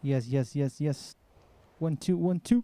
Yes, yes, yes, yes. 1, 2, 1, 2.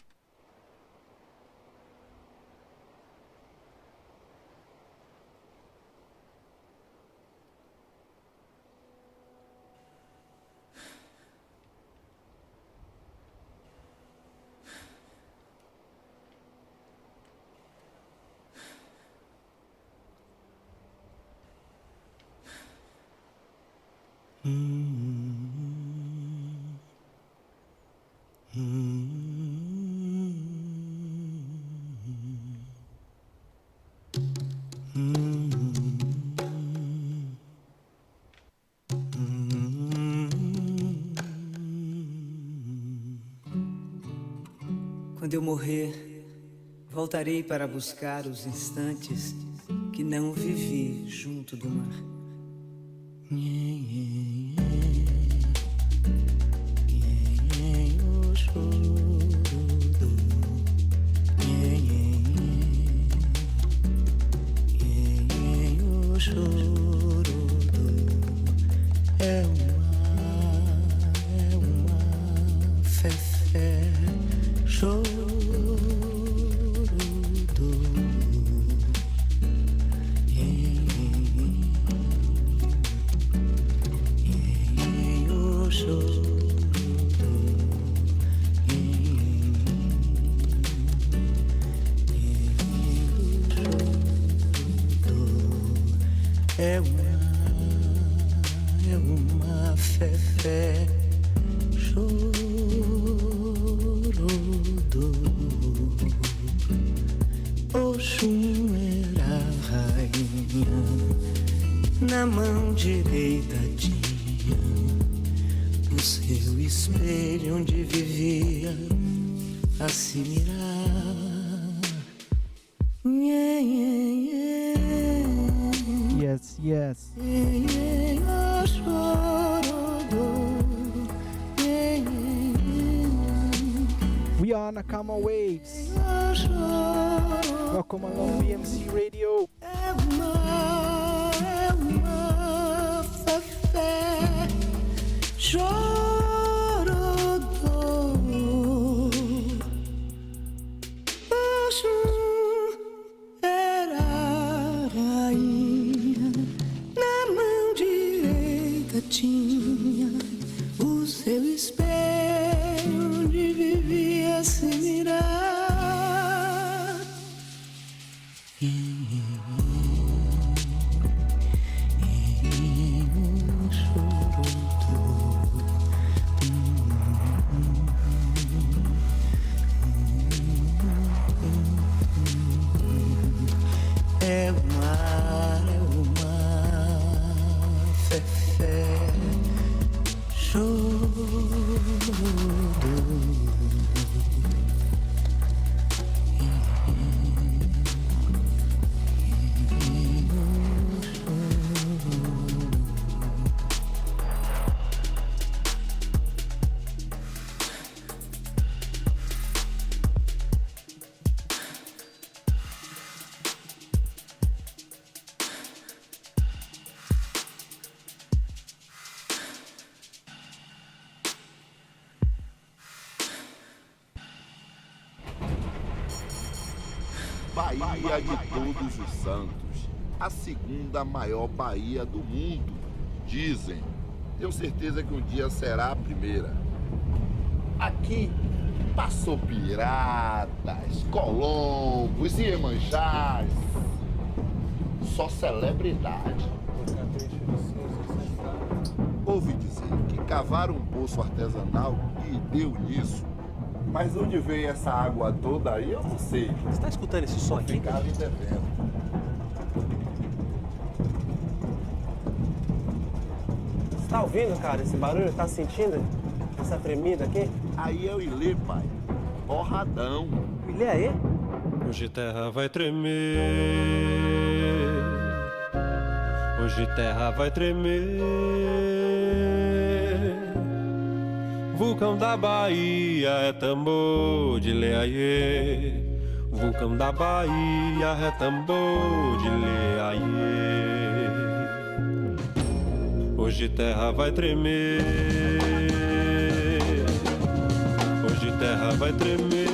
Quando eu morrer, voltarei para buscar os instantes que não vivi junto do mar. O choro o choro é uma fé. Choro é uma fé. Choro Oxum era a rainha, na mão direita tinha o seu espelho onde vivia a se mirar. Yes, yes. We are Nakama Waves. Welcome along BMC Radio. Era a rainha, na mão direita tinha o seu espelho onde vivia se mirar. É uma fé. Choro. Baía de Todos os Santos, a segunda maior baía do mundo, dizem. Tenho certeza que um dia será a primeira. Aqui passou piratas, colombos, iemanjás, só celebridade. Ouvi dizer que cavaram um poço artesanal e deu nisso. Mas onde veio essa água toda aí, eu não sei. Você tá escutando esse som aqui? Ficar ali devendo. Você tá ouvindo, cara, esse barulho? Tá sentindo essa tremida aqui? Aí é o Ilê, pai. Porradão. O Ilê aí? Hoje terra vai tremer. Hoje terra vai tremer. Vulcão da Bahia é tambor de leaiê. Vulcão da Bahia é tambor de leaiê. Hoje terra vai tremer. terra vai tremer.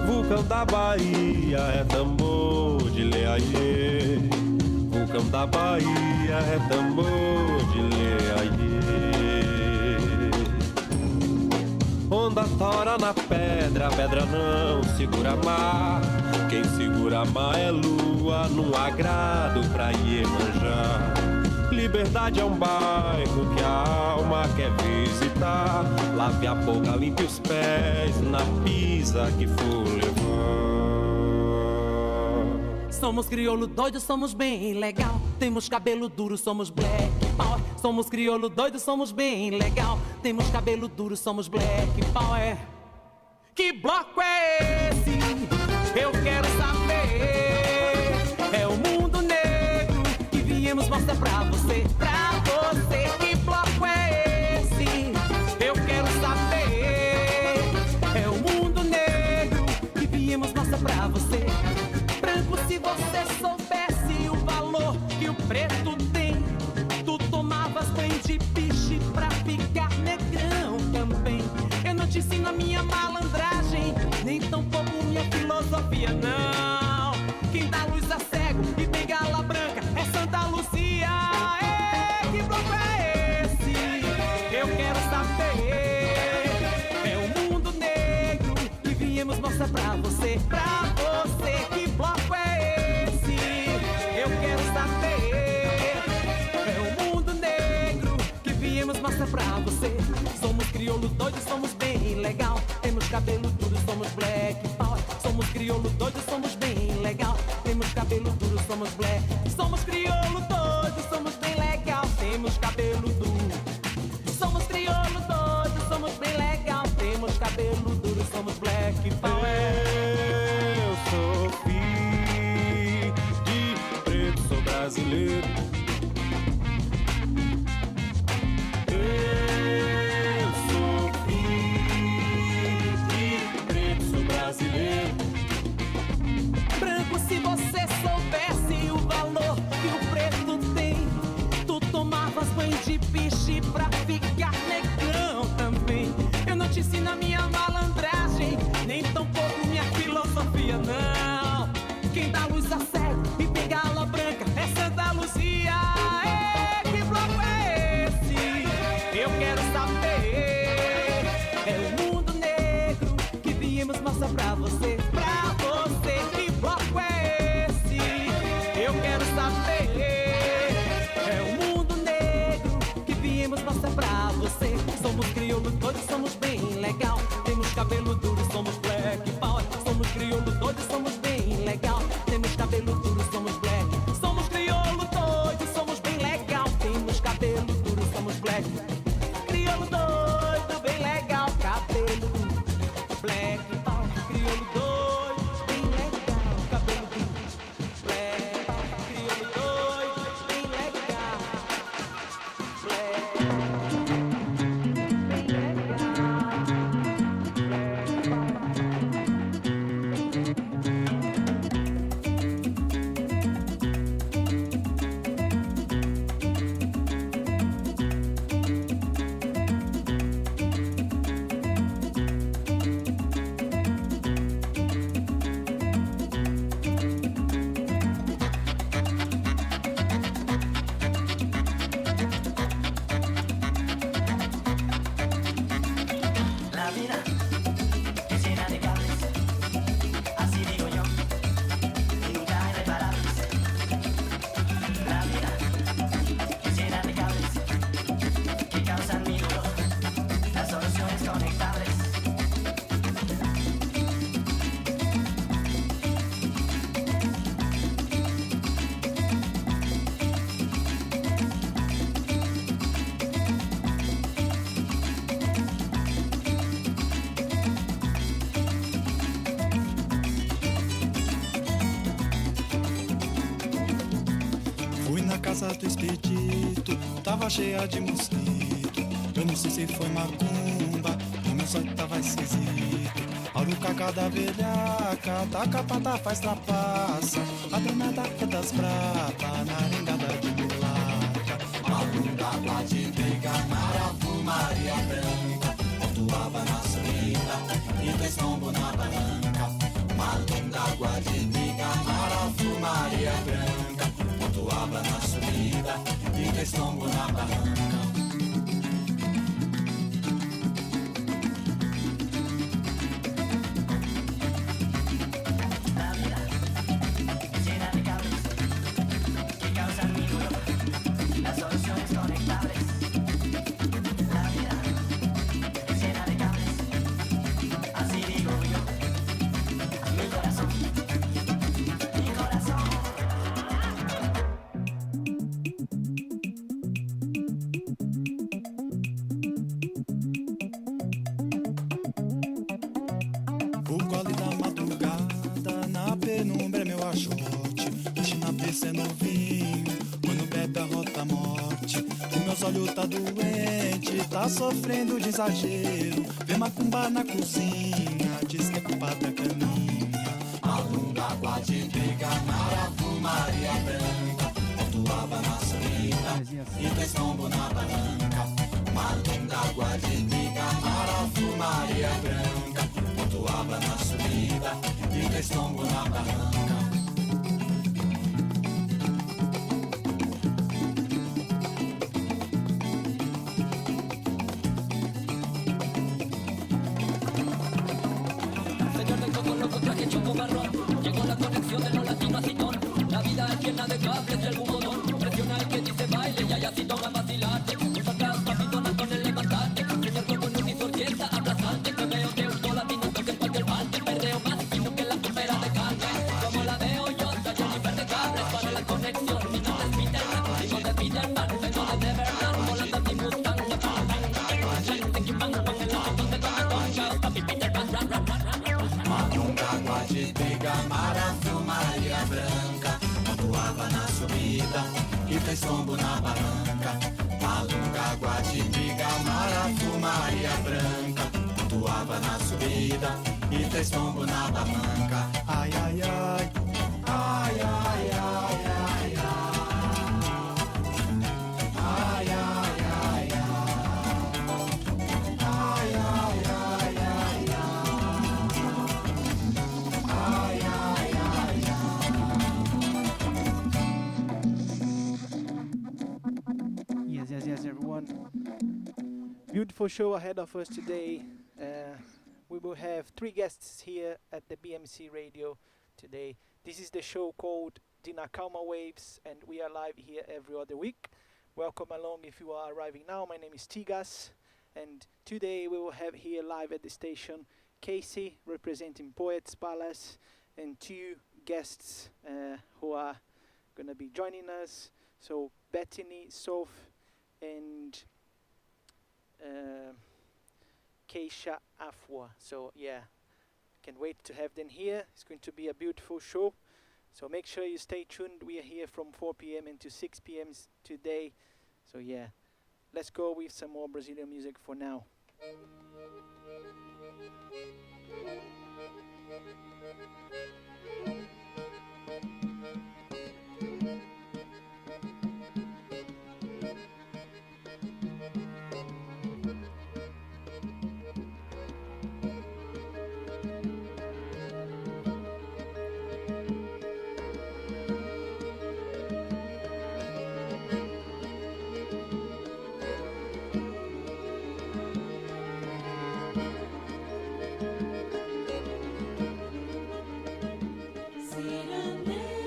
Vulcão da Bahia é tambor de leaiê. Vulcão da Bahia é tambor de leaiê. Onda tora na pedra, a pedra não segura mar. Quem segura mar é lua, num agrado pra Iemanjá. Liberdade é um bairro que a alma quer visitar. Lave a boca, limpe os pés na pisa que for levar. Somos crioulo doido, somos bem legal. Temos cabelo duro, somos black power. Somos crioulo doido, somos bem legal. Temos cabelo duro, somos black power. Que bloco é esse? Eu quero saber. É o mundo negro que viemos mostrar pra você. Pra você, que bloco é esse? Eu quero saber. É o mundo negro que viemos mostrar pra você. Branco, se você soubesse o valor que o preto tem, tu tomavas banho de piche pra ficar negrão também. Eu não te ensino a minha malandragem, nem tampouco minha filosofia, não. Quem dá luz a cego e tem gala branca é Santa Luzia. Que bloco é esse? Eu quero saber. É o mundo negro que viemos mostrar pra você. Pra você, que bloco é esse? Eu quero saber. É o mundo negro que viemos mostrar pra você. Somos crioulo doido, somos bem legal. Temos cabelo duro, somos black power. Somos crioulo doido, somos bem legal. Temos cabelo duro, somos black. Somos crioulo doido, somos bem legal. Temos cabelo duro. Somos crioulo doido, somos bem legal. Temos cabelo duro, somos black power. Eu sou filho de preto, sou brasileiro. Eu sou filho de preto, sou brasileiro. Branco, se você soubesse o valor que o preto tem, tu tomavas banho de piche pra ficar negrão também. Eu não te ensino a minha malandragem, nem tampouco minha filosofia, não. Quem dá luz a cego e tem gala branca é Santa Luzia. Que bloco é esse? Eu quero saber. É o mundo negro que viemos mostrar pra você. Pra você, que bloco é esse? Eu quero saber. É o mundo negro que viemos mostrar pra você. Somos crioulo doido, somos bem legal. Temos cabelo duro, somos black power. Somos crioulo doido, somos bem legal. Temos cabelo duro, somos black. Somos crioulo doido, somos bem legal. Temos cabelo duro, somos black. Crioulo doido, bem legal. Cabelo duro, black power. Crioulo doido, bem legal. Cabelo duro, black power. Crioulo doido, bem legal. Black. casa do expedito tava cheia de mosquito. Eu não sei se foi macumba, o meu sonho tava esquisito. Aruca cada velhaca, taca pata, faz trapaça. A danada é das braba, na arengada de mulata. A bunda de briga, maravu, Maria Bela. cê é novinho, quando bebe a rota morte. Os meus olhos tá doente, tá sofrendo de exagero. Vê macumba na cozinha, diz que é culpa da caninha. Alunga, água de briga, marafu, Maria Branca. Pontuava na subida e fez tombo na barranca. Malunga, água de briga, marafu, Maria Branca. Pontuava na subida e fez tombo na barranca. Llegó la conexión de los latinos a Citón. La vida es llena de cables y algún botón. Presiona el que dice baile y allá Citón a vacilarte. Usa atrás papitonas con el levantarte. Señor con un unisorquiesta aplastante. Que veo que un latino toque en cualquier parte. Perdeo más fino que la ópera de carne. Como la veo yo, soy Jennifer de cables para la conexión. Mi nombre es Peterman, hijo de Peterman. Vengo de Neverland, volando mi Mustang. Água de briga, marafu, Maria Branca. Pontuava na subida e fez tombo na barranca. Malunga, água de briga, marafu, Maria Branca. Pontuava na subida e fez tombo na barranca. Ai, ai, ai, ai, ai, ai, ai, ai. Ai, ai, ai, ai. Ai, ai, ai, ai, ai. Yes, everyone. Beautiful show ahead of us today. We will have 3 guests here at the BMC Radio today. This is the show called Dina Calma Waves, and we are live here every other week. Welcome along if you are arriving now. My name is Tigas, and today we will have here live at the station Casey representing Poets Palace, and 2 guests who are going to be joining us. So Bettine Solf and Keisha Afua. So yeah, can't wait to have them here. It's going to be a beautiful show. So make sure you stay tuned. We are here from 4 p.m. until 6 p.m. today. So yeah, let's go with some more Brazilian music for now. Cirandeiro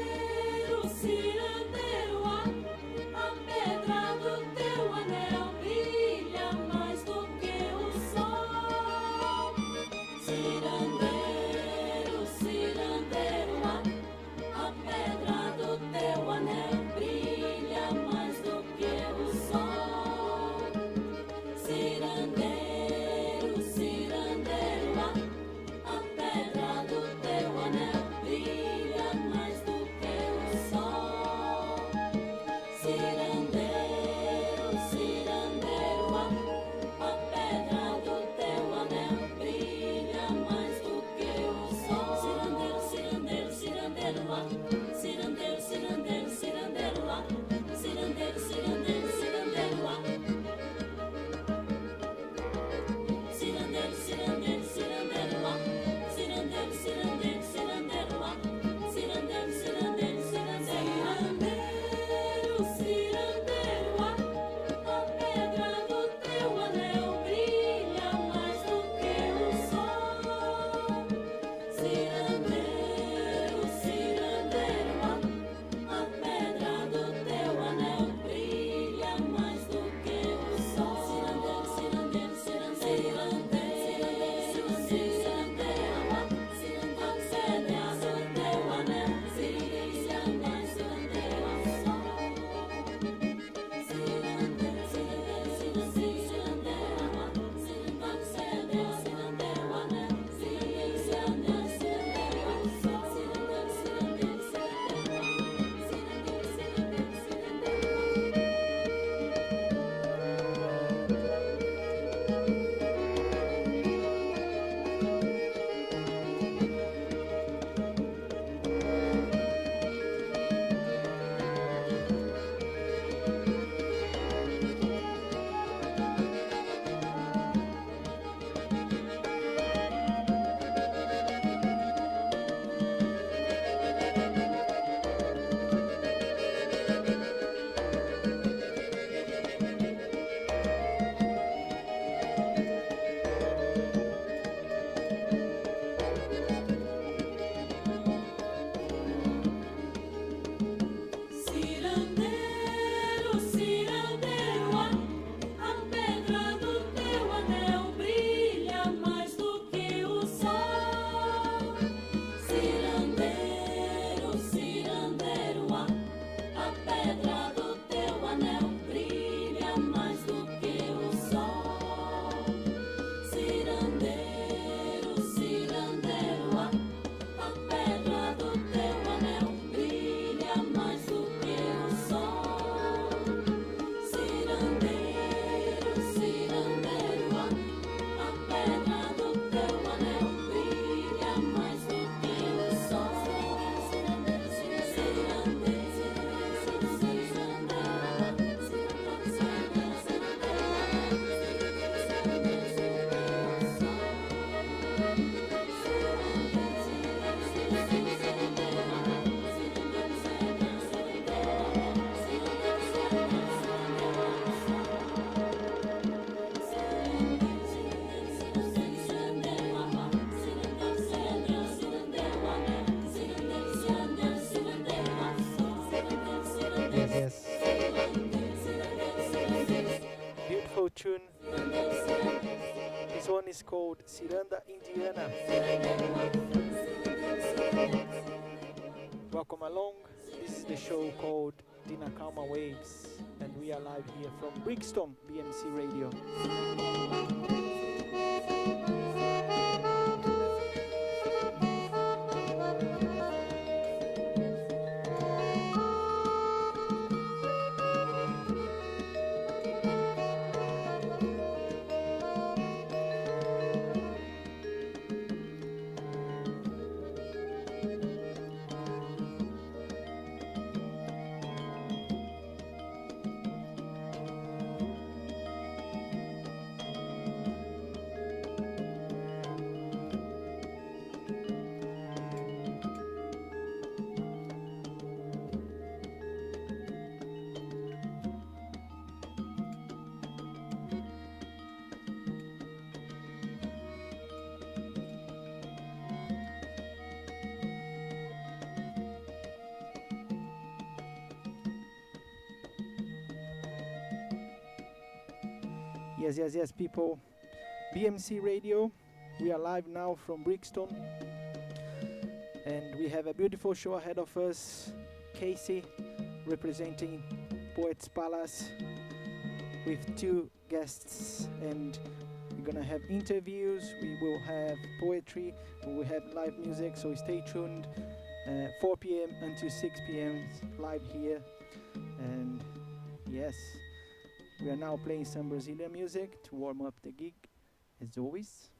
tune. This one is called Ciranda Indiana. Welcome along. This is the show called Dinacalma Waves, and we are live here from Brixton, BMC Radio. Yes, people. BMC Radio. We are live now from Brixton. And we have a beautiful show ahead of us. Casey representing Poets Palace with 2 guests. And we're gonna have interviews. We will have poetry. We will have live music. So stay tuned. 4 p.m. until 6 p.m. live here. And yes. We are now playing some Brazilian music to warm up the gig, as always.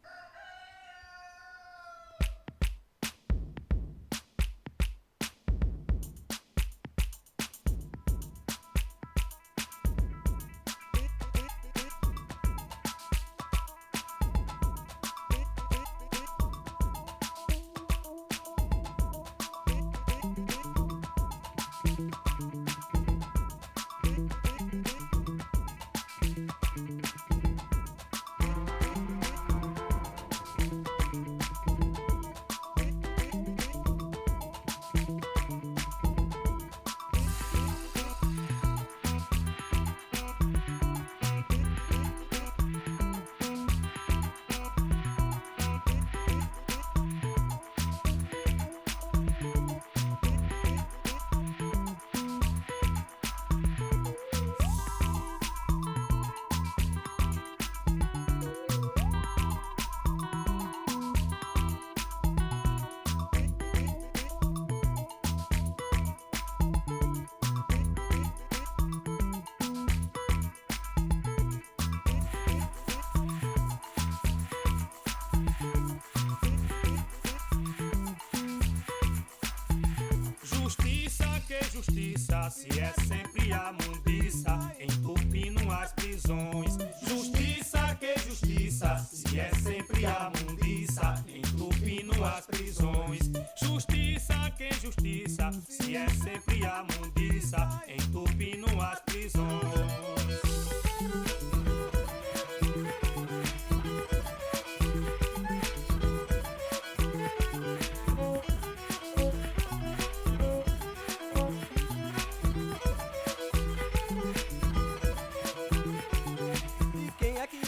Justiça, se é sempre a mundiça, entupindo as prisões. Justiça, que justiça, se é sempre a mundiça, entupindo as prisões. Justiça, que justiça, se é sempre a mundiça, entupindo as prisões.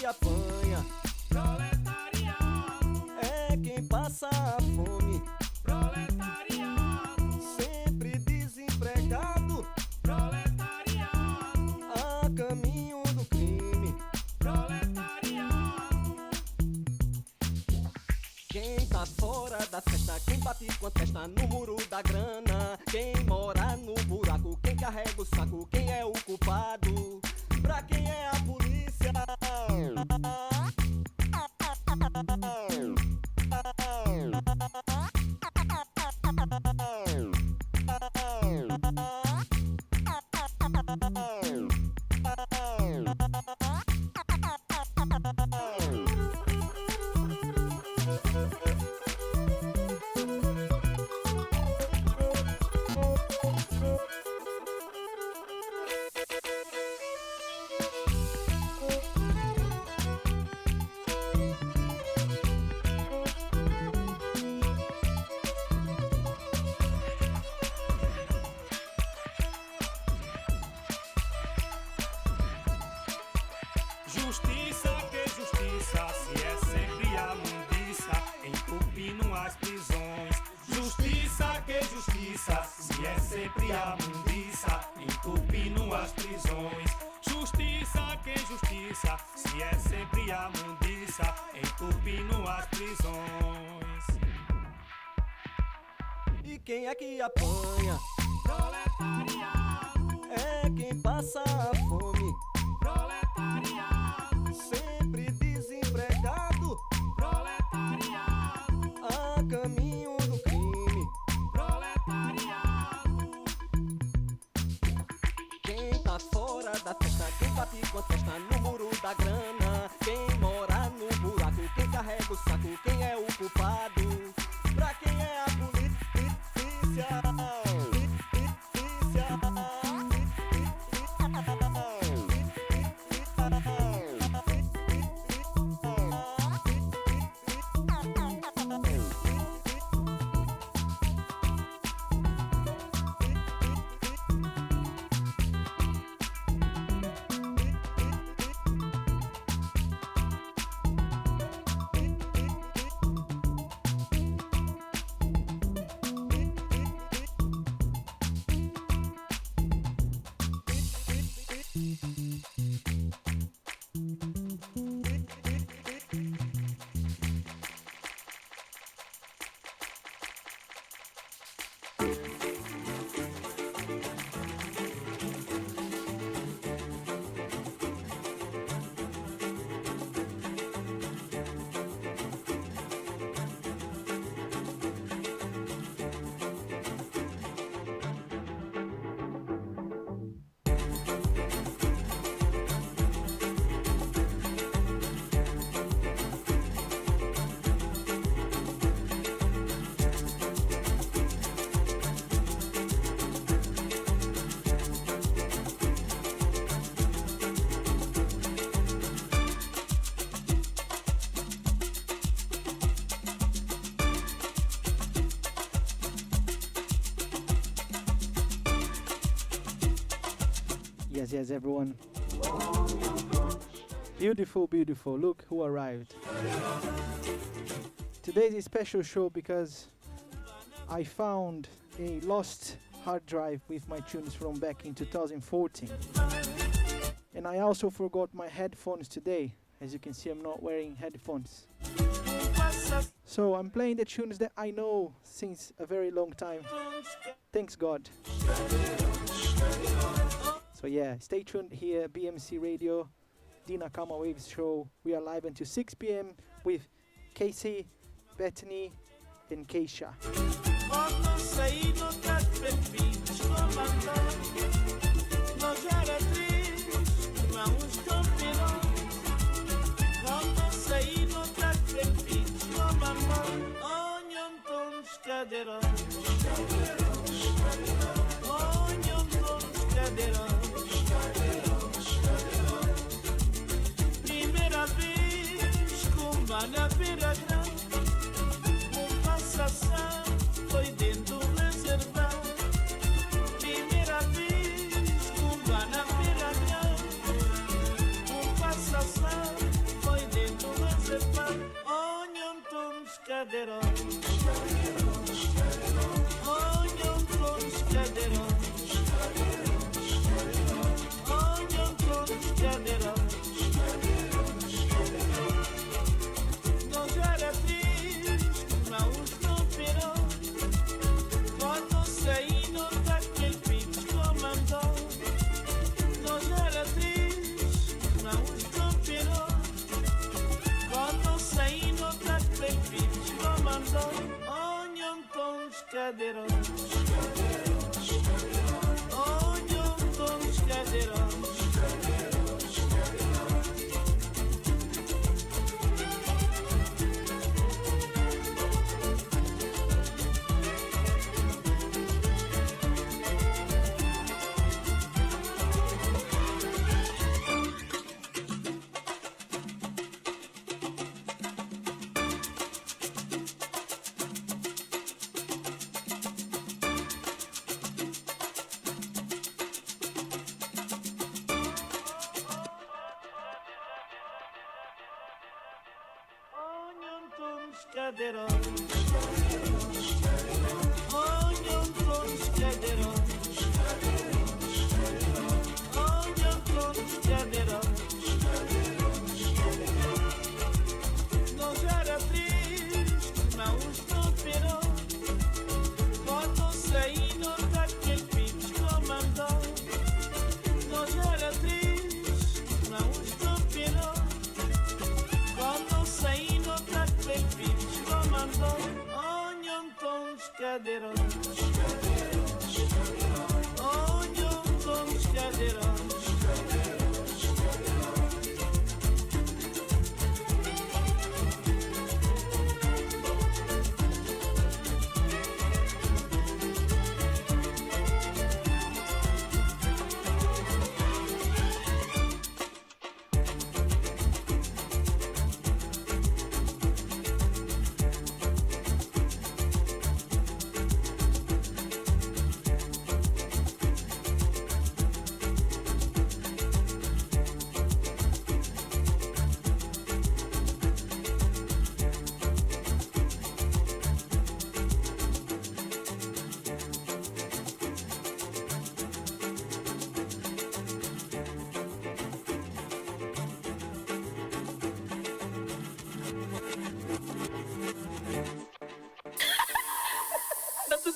Apanha, proletariado, é quem passa a fome, proletariado, sempre desempregado, proletariado, a caminho do crime, proletariado. Quem tá fora da festa, quem bate com a testa no muro da grana, quem mora no buraco, quem carrega o saco, quem é o culpado, pra quem é a polícia. sempre a mundiça, entupindo as prisões. Justiça, que justiça, se é sempre a mundiça, entupindo as prisões. E quem é que apanha? Proletariado. É quem passa a fome. Proletariado. Sempre desempregado. Proletariado. A caminho do crime. Proletariado. Quem tá fora da festa, quem bate com a testa no muro da grana. Quem mora no buraco, quem carrega o saco, quem é o culpado. Pra quem é a polícia? Yes, everyone. Beautiful, beautiful. Look who arrived. Today's a special show because I found a lost hard drive with my tunes from back in 2014. And I also forgot my headphones today. As you can see, I'm not wearing headphones. So I'm playing the tunes that I know since a very long time. Thanks God. So yeah, stay tuned here, BMC Radio, Dina Kama Waves Show. We are live until 6 p.m. with Casey, Bettine, and Keisha. Primeira vez com bala beira grande, passação foi dentro do reservado. Primeira vez com bala beira grande, passação foi dentro do reservado. Onham todos cadeirões, onham todos cadeirões. Nós era triste, mas não pirou. Quando saíram daquele pico comandou. Nós era triste, mas não pirou. Quando saíram daquele pico comandou. Onham todos cadeirões, onham todos cadeirões. Cadeirões, onham todos cadeirões. cadeirão. Onde eu tô nos cadeirão.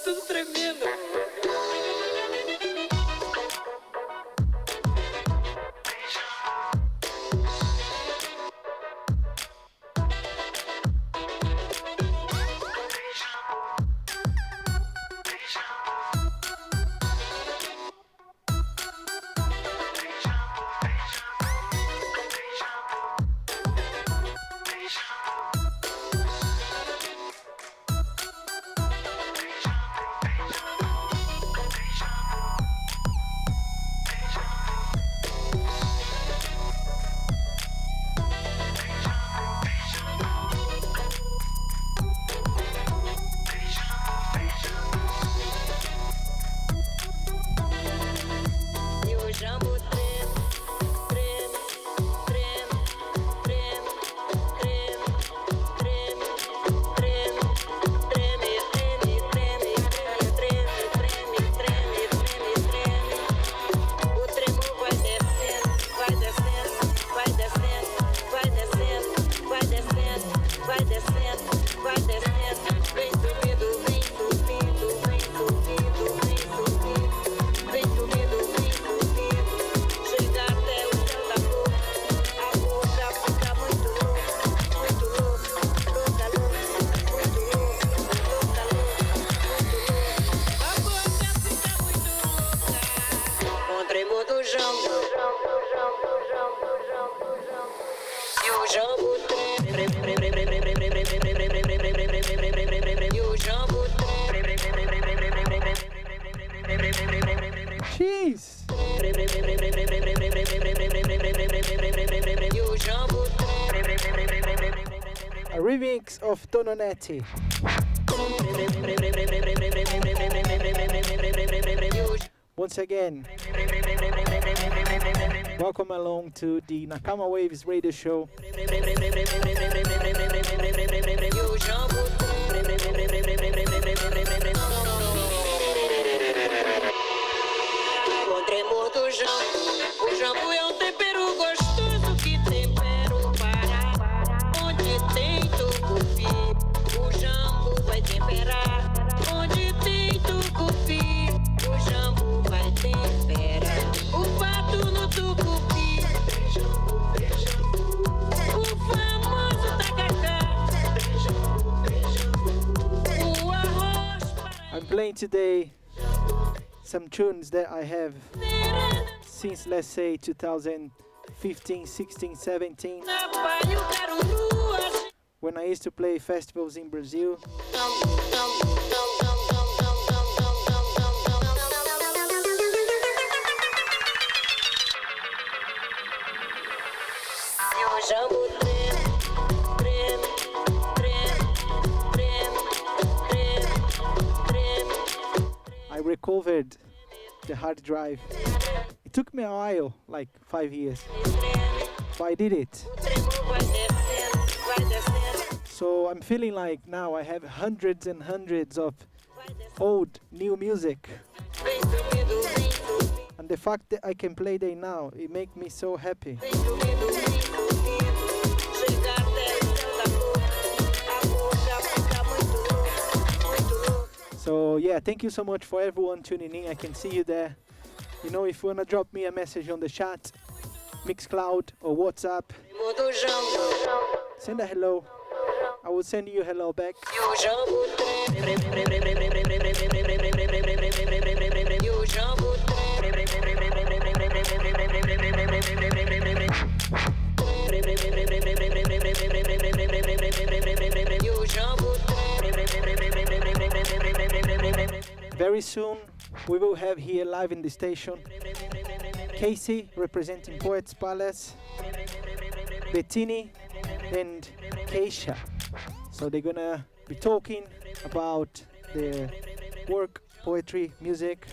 Tudo tremendo. A remix of Tononetti. Once again, welcome along to the Nakama Waves radio show. O jambu é tempero gostoso que tempera o Pará. Onde tem tucupi, o jambu vai temperar. Onde tem tucupi, o jambu vai temperar. O pato no tucupi, o famoso tacacá. O arroz. I'm playing today some tunes that I have since, let's say, 2015, 16, 17, when I used to play festivals in Brazil. I recovered the hard drive. It took me a while, like 5 years, but I did it. So I'm feeling like now I have hundreds and hundreds of old, new music. And the fact that I can play them now, it makes me so happy. So yeah, thank you so much for everyone tuning in. I can see you there. You know, if you wanna drop me a message on the chat, Mixcloud or WhatsApp, send a hello. I will send you a hello back. Very soon we will have here live in the station Casey representing Poets Palace, Bettine and Keisha. So they're gonna be talking about their work, poetry, music.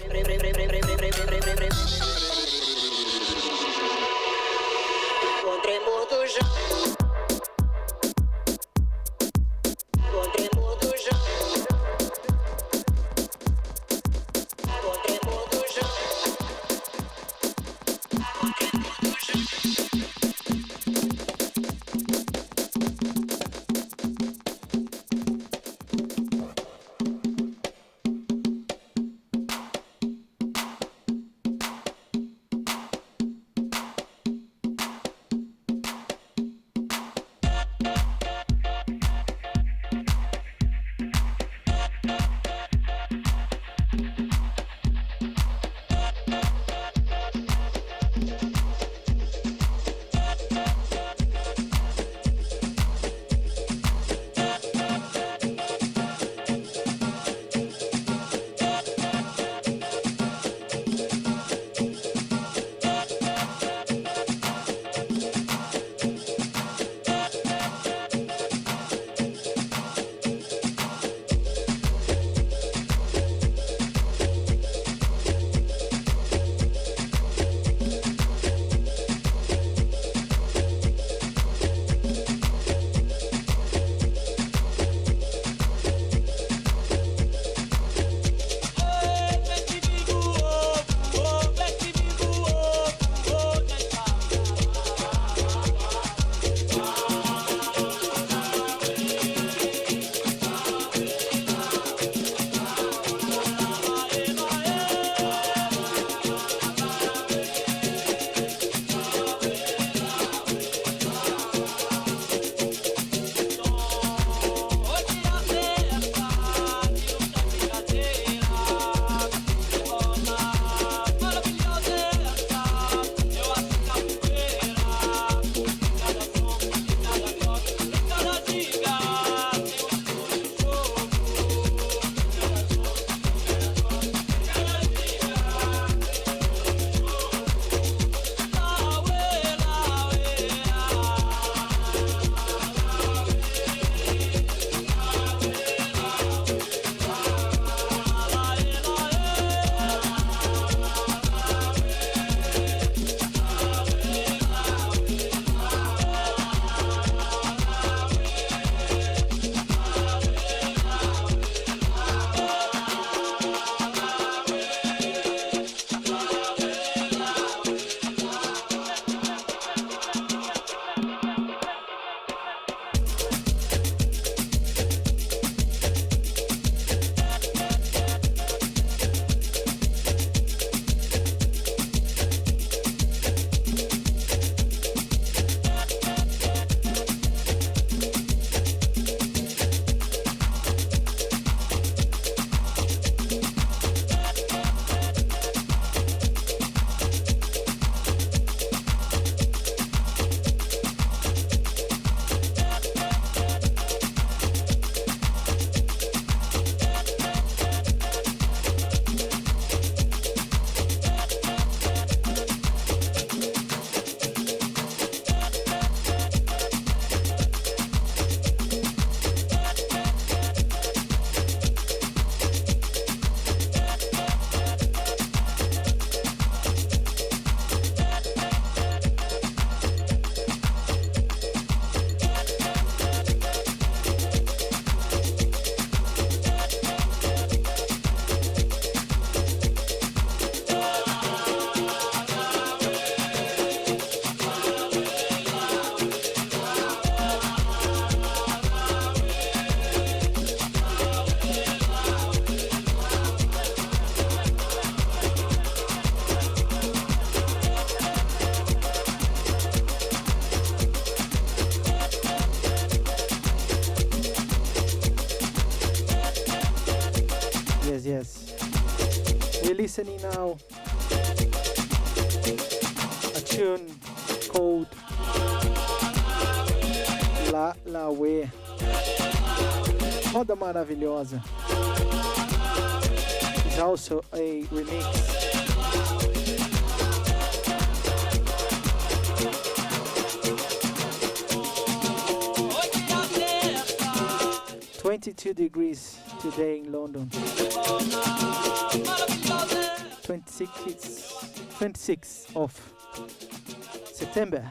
listening now a tune called La La We. Roda maravilhosa. It's also a remix. 22 degrees today in London. 26 of September.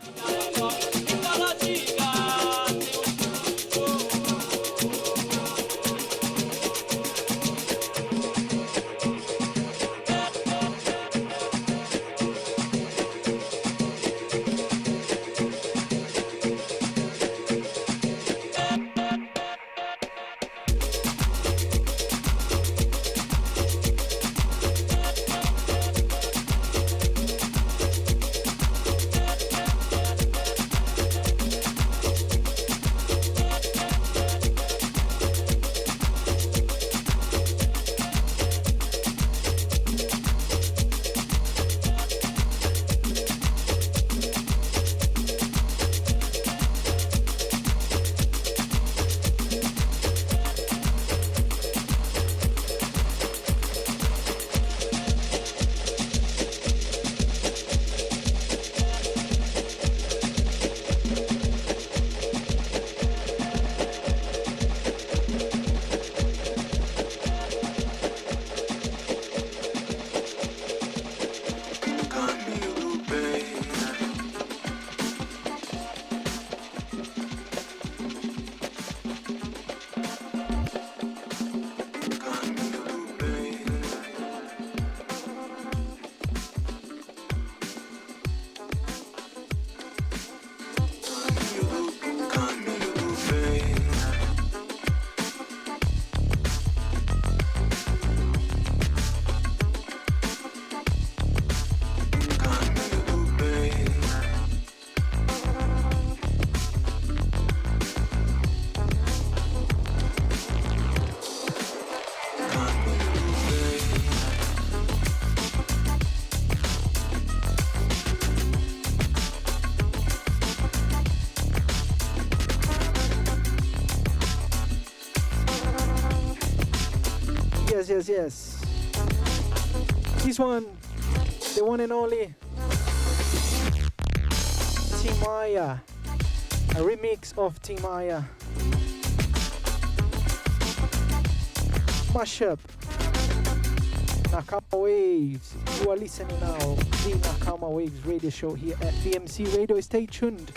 Yes. This one, the one and only Timaya, a remix of Timaya. Mashup. Nakama Waves. You are listening now the Nakama Waves radio show here at BMC Radio. Stay tuned.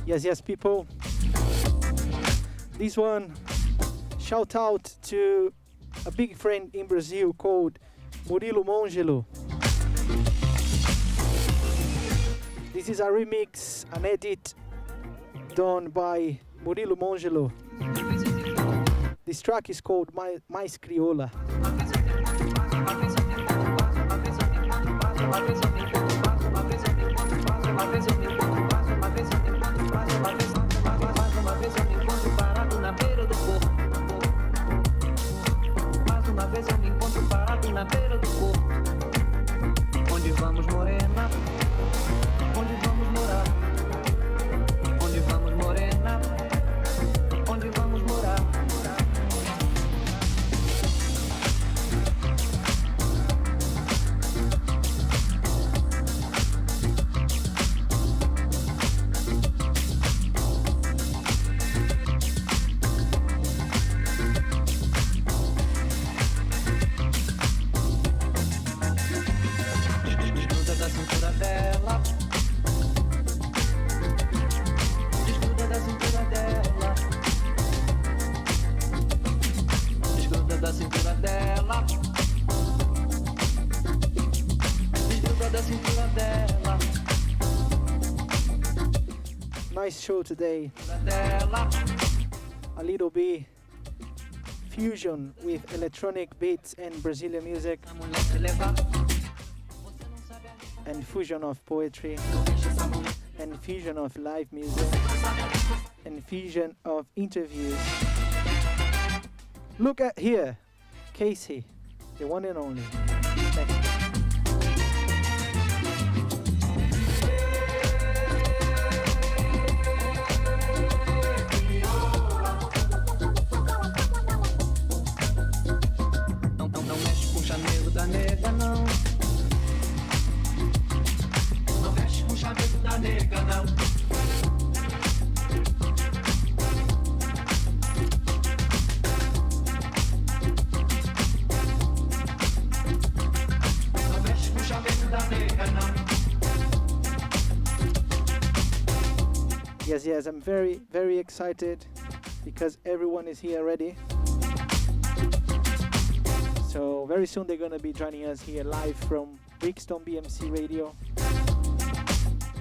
Yes, people. This one, shout out to a big friend in Brazil called Murilo Mongelo. This is a remix, an edit done by Murilo Mongelo. This track is called Mais Crioula. Uma vez eu me encontro parado na beira do corpo. Onde vamos, morena? Onde vamos morar? Onde vamos, morena? Onde vamos morar? Nice show today. A little bit fusion with electronic beats and Brazilian music, and fusion of poetry, and fusion of live music, and fusion of interviews. Look at here, Casey, the one and only. Thank you. Da nega não. Não mexe com o chaveiro da nega não. Não mexe com o chaveiro da nega não. Yes, I'm very excited because everyone is here already. So very soon they're gonna be joining us here live from Brixton BMC Radio.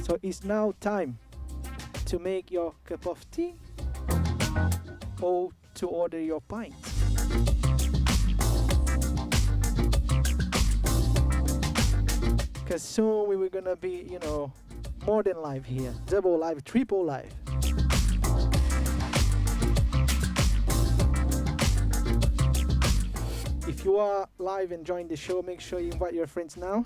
So it's now time to make your cup of tea or to order your pint. Because soon we were gonna be, more than live here. Double live, triple live. If you are live enjoying the show, make sure you invite your friends now.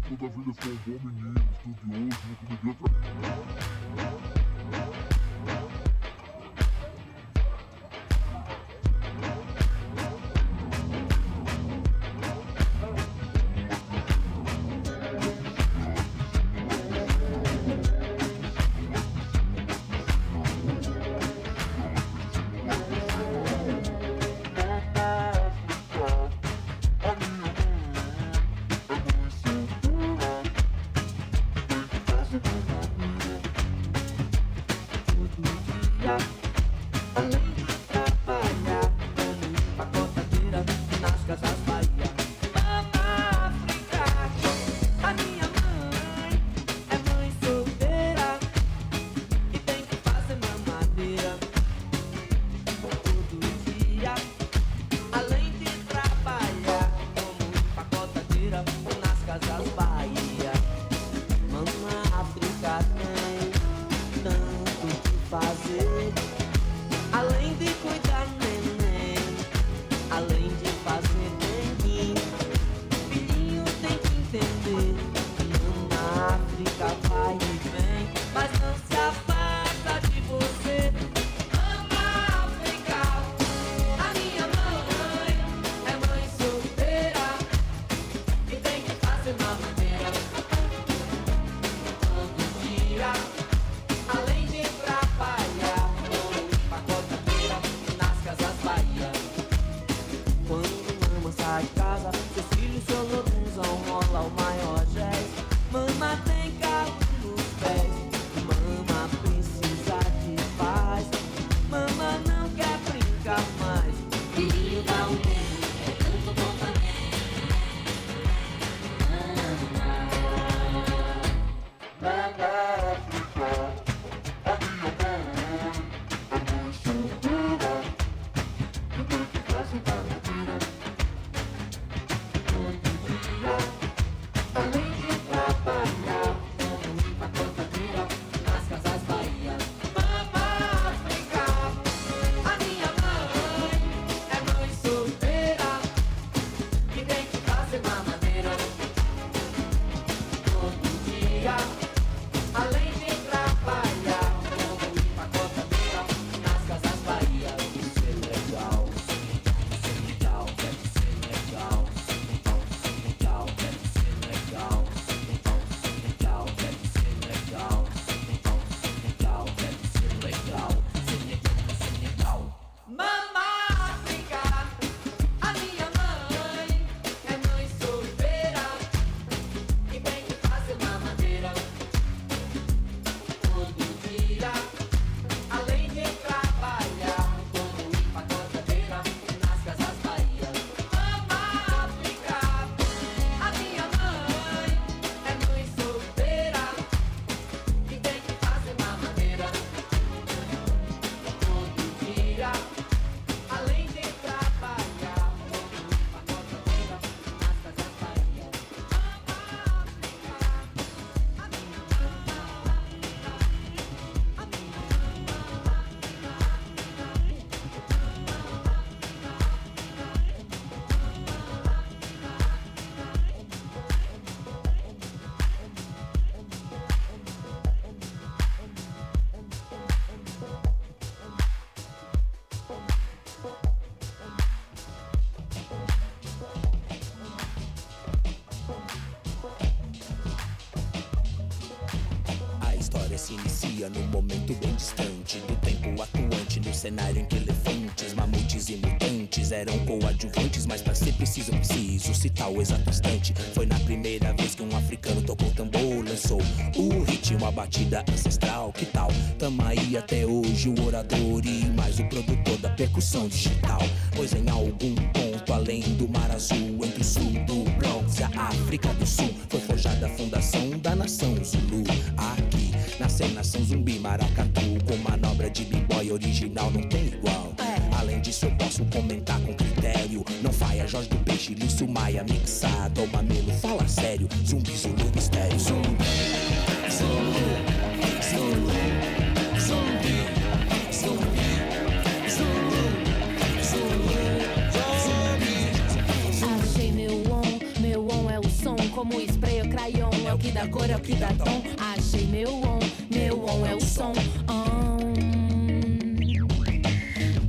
Toda a vida foi um bom menino, estudioso, não comedia outra... Fazer história se inicia num momento bem distante do tempo atuante, no cenário em que elefantes, mamutes e mutantes eram coadjuvantes, mas pra ser preciso citar o exato instante. Foi na primeira vez que um africano tocou tambor, lançou o ritmo, a batida ancestral. Que tal? Tamo aí até hoje, o orador e mais o produtor da percussão digital. Pois em algum ponto além do mar azul, entre o sul do Bronx e a África do Sul, foi forjada a fundação da nação Zulu. Aqui nasceu nação zumbi, maracatu, com manobra de b-boy original não tem igual. Além disso eu posso comentar com critério, não faia Jorge do Peixe, Lúcio Maia mixado, Mamelo, fala sério, zumbi, Zulu, mistério. Zumbi, Zulu, Zulu, zumbi, zumbi, Zulu, Zulu, achei meu on é o som, como spray ou crayon, é o que dá cor, é o que dá tom. Achei meu on é o som.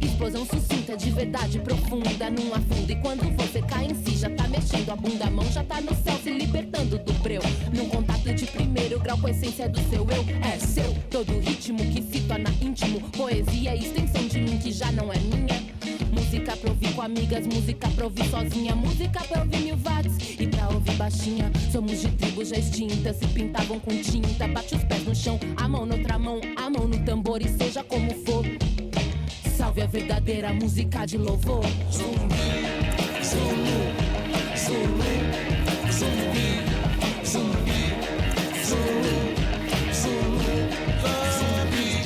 Explosão sucinta, de verdade profunda, num afundo. E quando você cai em si, já tá mexendo a bunda, a mão já tá no céu, se libertando do breu. Num contato de primeiro grau com a essência do seu eu, é seu. Todo ritmo que se torna íntimo, poesia e extensão de mim que já não é minha. Música pra ouvir com amigas, música pra ouvir sozinha, música pra ouvir 1000 watts e pra ouvir baixinha. Somos de tribos já extintas, se pintavam com tinta. Bate os pés no chão, a mão noutra mão, a mão no tambor e seja como for, salve a verdadeira música de louvor. Zumbi, Zulu, Zulu, zumbi, zumbi, Zulu, Zulu, zumbi.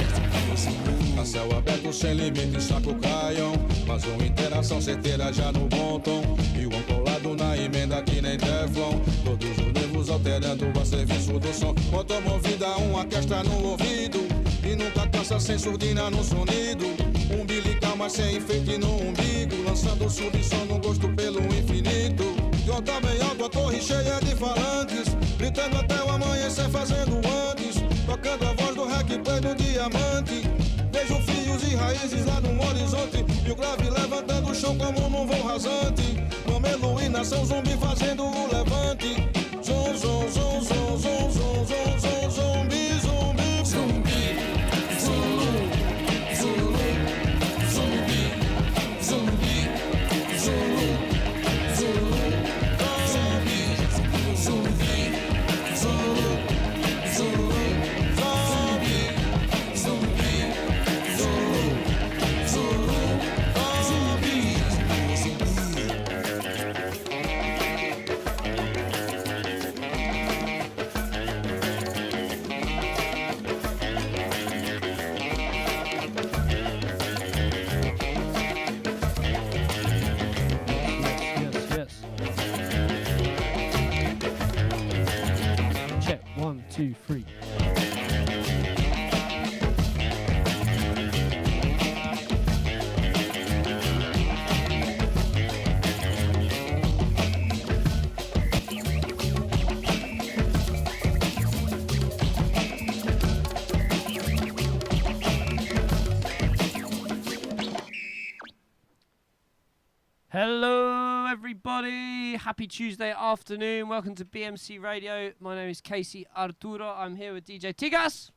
A céu aberto sem limites, saco caiam, mas uma interação certeira já no bom tom. E o colado na emenda que nem Teflon, todos os nervos alterando a serviço do som. Motor movida, uma orquestra no ouvido, e nunca cansa sem surdina no sonido. Umbilical, mas sem enfeite no umbigo, lançando subsom no gosto pelo infinito. De onda bem alto, a torre cheia de falantes, gritando até o amanhecer, fazendo antes, tocando a voz do rec play do diamante. Vejo fios e raízes lá no horizonte, e o grave levantando o chão como num voo rasante. Mamelo e nação zumbi fazendo o levante. Zum, zum, zum, zum, zum, zum, zum, zum, zumbi, zumbi, zumbi, Zulu, Zulu, zumbi, zumbi, Zulu, Zulu, zumbi, zumbi, Zulu, Zulu, zumbi, zumbi, Zulu, Zulu, zumbi. Check, 1, 2, 3. Hello everybody, happy Tuesday afternoon, welcome to BMC Radio. My name is Casey Arturo, I'm here with DJ Tigas.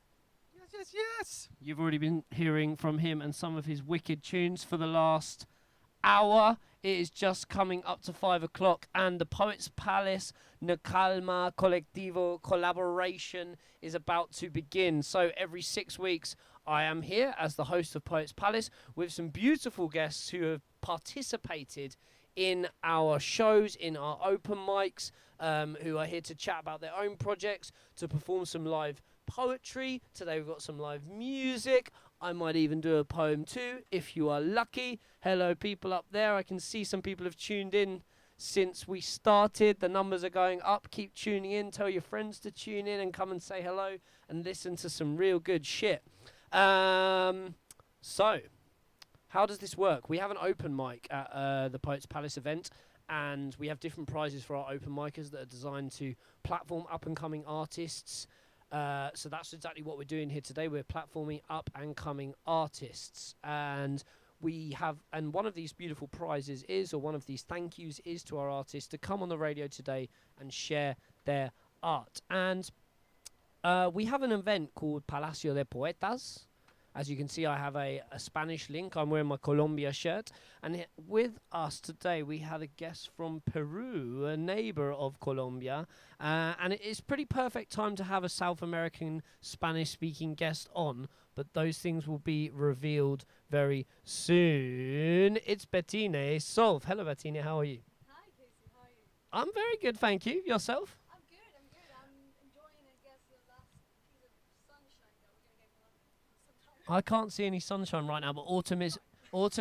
Yes. You've already been hearing from him and some of his wicked tunes for the last hour. It is just coming up to 5 o'clock and the Poets Palace Calma Colectivo collaboration is about to begin. So every 6 weeks I am here as the host of Poets Palace with some beautiful guests who have participated in our shows, in our open mics, who are here to chat about their own projects, to perform some live poetry. Today we've got some live music. I might even do a poem too, if you are lucky. Hello people up there. I can see some people have tuned in since we started. The numbers are going up. Keep tuning in. Tell your friends to tune in and come and say hello and listen to some real good shit. So, how does this work? We have an open mic at the Poets Palace event, and we have different prizes for our open micers that are designed to platform up-and-coming artists. So that's exactly what we're doing here today. We're platforming up-and-coming artists, and one of these beautiful prizes is, or one of these thank yous is to our artists to come on the radio today and share their art. And We have an event called Palacio de Poetas. As you can see, I have a Spanish link. I'm wearing my Colombia shirt. And with us today, we had a guest from Peru, a neighbor of Colombia. And it is pretty perfect time to have a South American Spanish-speaking guest on. But those things will be revealed very soon. It's Bettine Solf. Hello, Bettine. How are you? Hi, Casey. How are you? I'm very good, thank you. Yourself? I'm good. I'm enjoying, I guess, the last piece of sunshine that we're going to get sometime. I can't see any sunshine right now, but autumn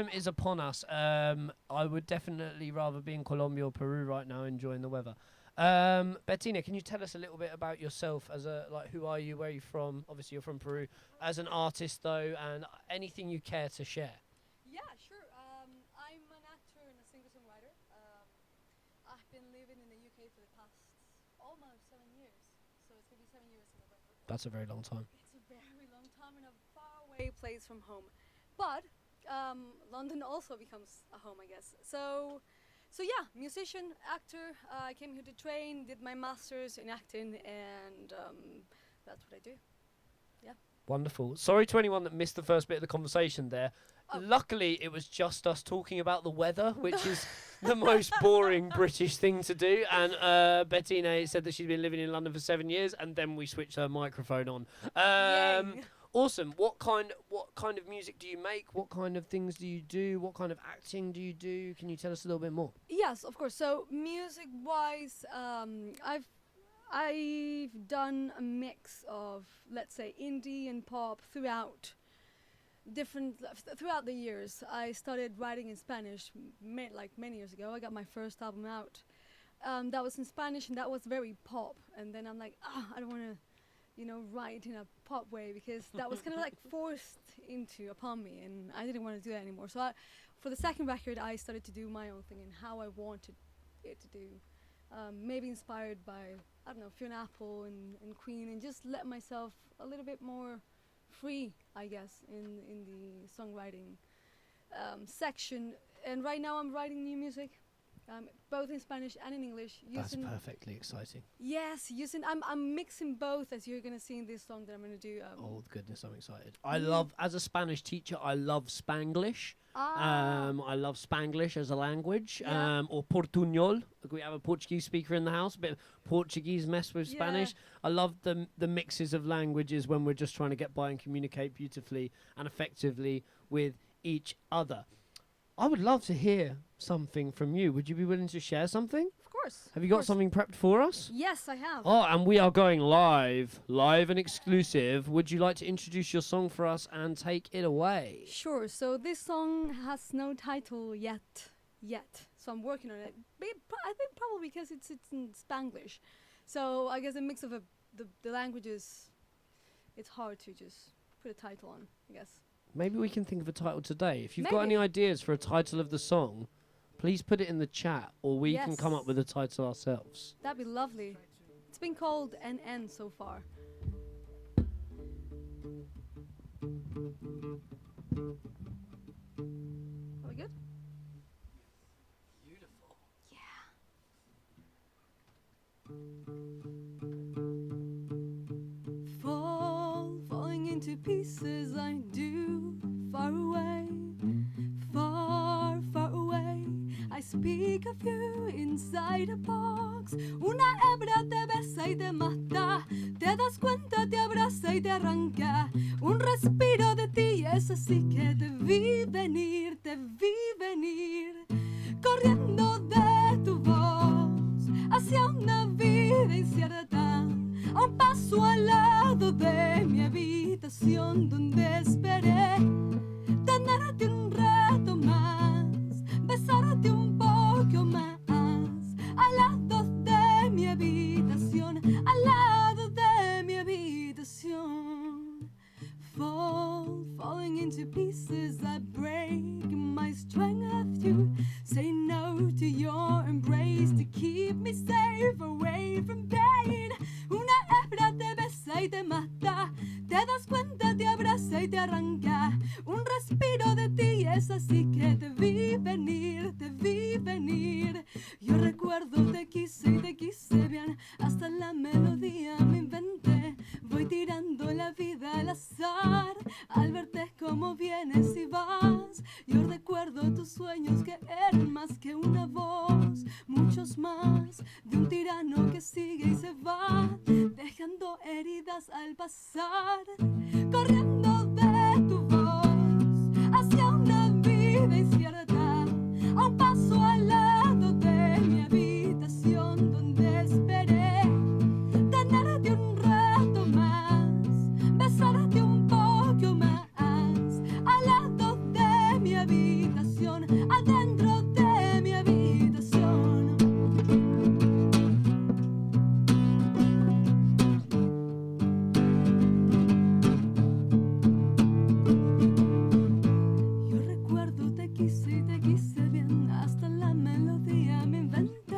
is upon us. I would definitely rather be in Colombia or Peru right now, enjoying the weather. Bettine, can you tell us a little bit about yourself as who are you, where are you from? Obviously, you're from Peru. As an artist, though, and anything you care to share. Yeah, sure. I'm an actor and a singer-songwriter. I've been living in the UK for the past almost 7 years. So it's going to be 7 years in November. That's a very long time. It's a very long time and a far away place from home. But London also becomes a home, I guess. So yeah, musician, actor. I came here to train, did my master's in acting, and that's what I do. Yeah. Wonderful. Sorry to anyone that missed the first bit of the conversation there. Oh. Luckily, it was just us talking about the weather, which is the most boring British thing to do. And Bettine said that she's been living in London for 7 years, and then we switched her microphone on. Awesome. What kind of music do you make? What kind of things do you do? What kind of acting do you do? Can you tell us a little bit more? Yes, of course. So music-wise, I've done a mix of, let's say, indie and pop throughout the years. I started writing in Spanish many years ago. I got my first album out. That was in Spanish, and that was very pop. And then I'm like, I don't want to, write in a pop way, because that was kind of like forced upon me, and I didn't want to do that anymore. So for the second record, I started to do my own thing and how I wanted it to do. Maybe inspired by, I don't know, Fiona Apple and Queen, and just let myself a little bit more free, I guess, in the songwriting section. And right now I'm writing new music, both in Spanish and in English. That's perfectly exciting. Yes, I'm mixing both, as you're gonna see in this song that I'm gonna do. Oh goodness, I'm excited. I love, as a Spanish teacher, I love Spanglish. I love Spanglish as a language, or Portuñol. We have a Portuguese speaker in the house, a bit of Portuguese mess with Spanish. I love the mixes of languages when we're just trying to get by and communicate beautifully and effectively with each other. I would love to hear something from you. Would you be willing to share something? Of course. Have you got something prepped for us? Yes, I have. Oh, and we are going live and exclusive. Would you like to introduce your song for us and take it away? Sure. So this song has no title yet. So I'm working on it. I think probably because it's in Spanglish. So I guess a mix of the languages, it's hard to just put a title on, I guess. Maybe we can think of a title today. If you've got any ideas for a title of the song, please put it in the chat, or we can come up with a title ourselves. That'd be lovely. It's been called NN so far. Are we good? Beautiful. Falling into pieces I do, far away, far away. I speak of you inside a box. Una hebra te besa y te mata. Te das cuenta, te abraza y te arranca. Un respiro de ti es así que te vi venir, corriendo de tu voz hacia una vida incierta. A un paso al lado de mi habitación donde esperé tenerte un rato más, besarte un poco más, al lado de mi habitación, al lado de mi habitación. Falling into pieces, I break my strength of you. Say no to your embrace to keep me safe away from pain. Una hebra te besa y te mata. Te das cuenta, te abraza y te arranca. Un respiro de ti es así que te vi venir. Yo recuerdo te quise y te quise bien. Hasta la melodía me inventé. Voy la vida al azar. Al verte como vienes y vas, yo recuerdo tus sueños que eran más que una voz, muchos más, de un tirano que sigue y se va, dejando heridas al pasar, corriendo de tu voz hacia una vida incierta, a un paso al lado de mi habitación donde esperé tenerte un rato más, besarte un poco más, al lado de mi habitación, adentro de mi habitación. Yo recuerdo te quise bien, hasta la melodía me inventé.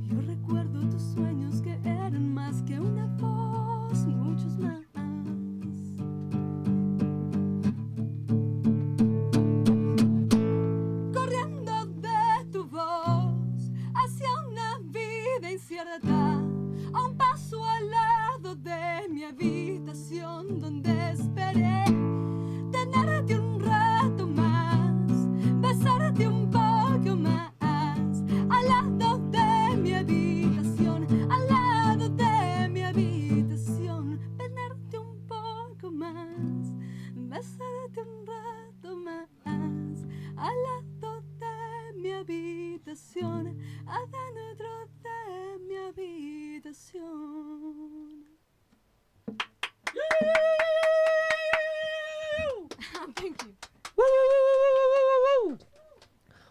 Yo recuerdo tus sueños que eran más que una voz, muchos más. Corriendo de tu voz hacia una vida incierta, a un paso al lado de mi habitación donde esperé tenerte un rato más, besarte un poco más, al lado de mi habitación, al lado de mi habitación, tenerte un poco más, besarte un rato más, al lado de mi habitación, adentro de mi habitación. Thank you.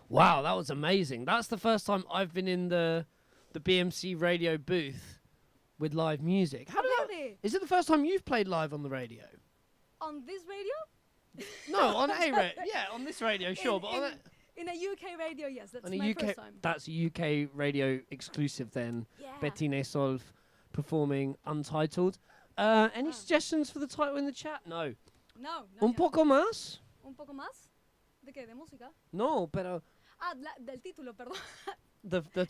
Wow, that was amazing. That's the first time I've been in the BMC radio booth with live music. How did Really? Is it the first time you've played live on the radio? On this radio? No, on a radio. Yeah, on this radio, sure, but on in a UK radio, yes, that's a my UK, first time. that's a UK radio exclusive then. Yeah. Bettine Solf performing Untitled. Any suggestions for the title in the chat? No. No, Un poco más? ¿Un poco más? ¿De qué? ¿De música? No, pero Del título, perdón.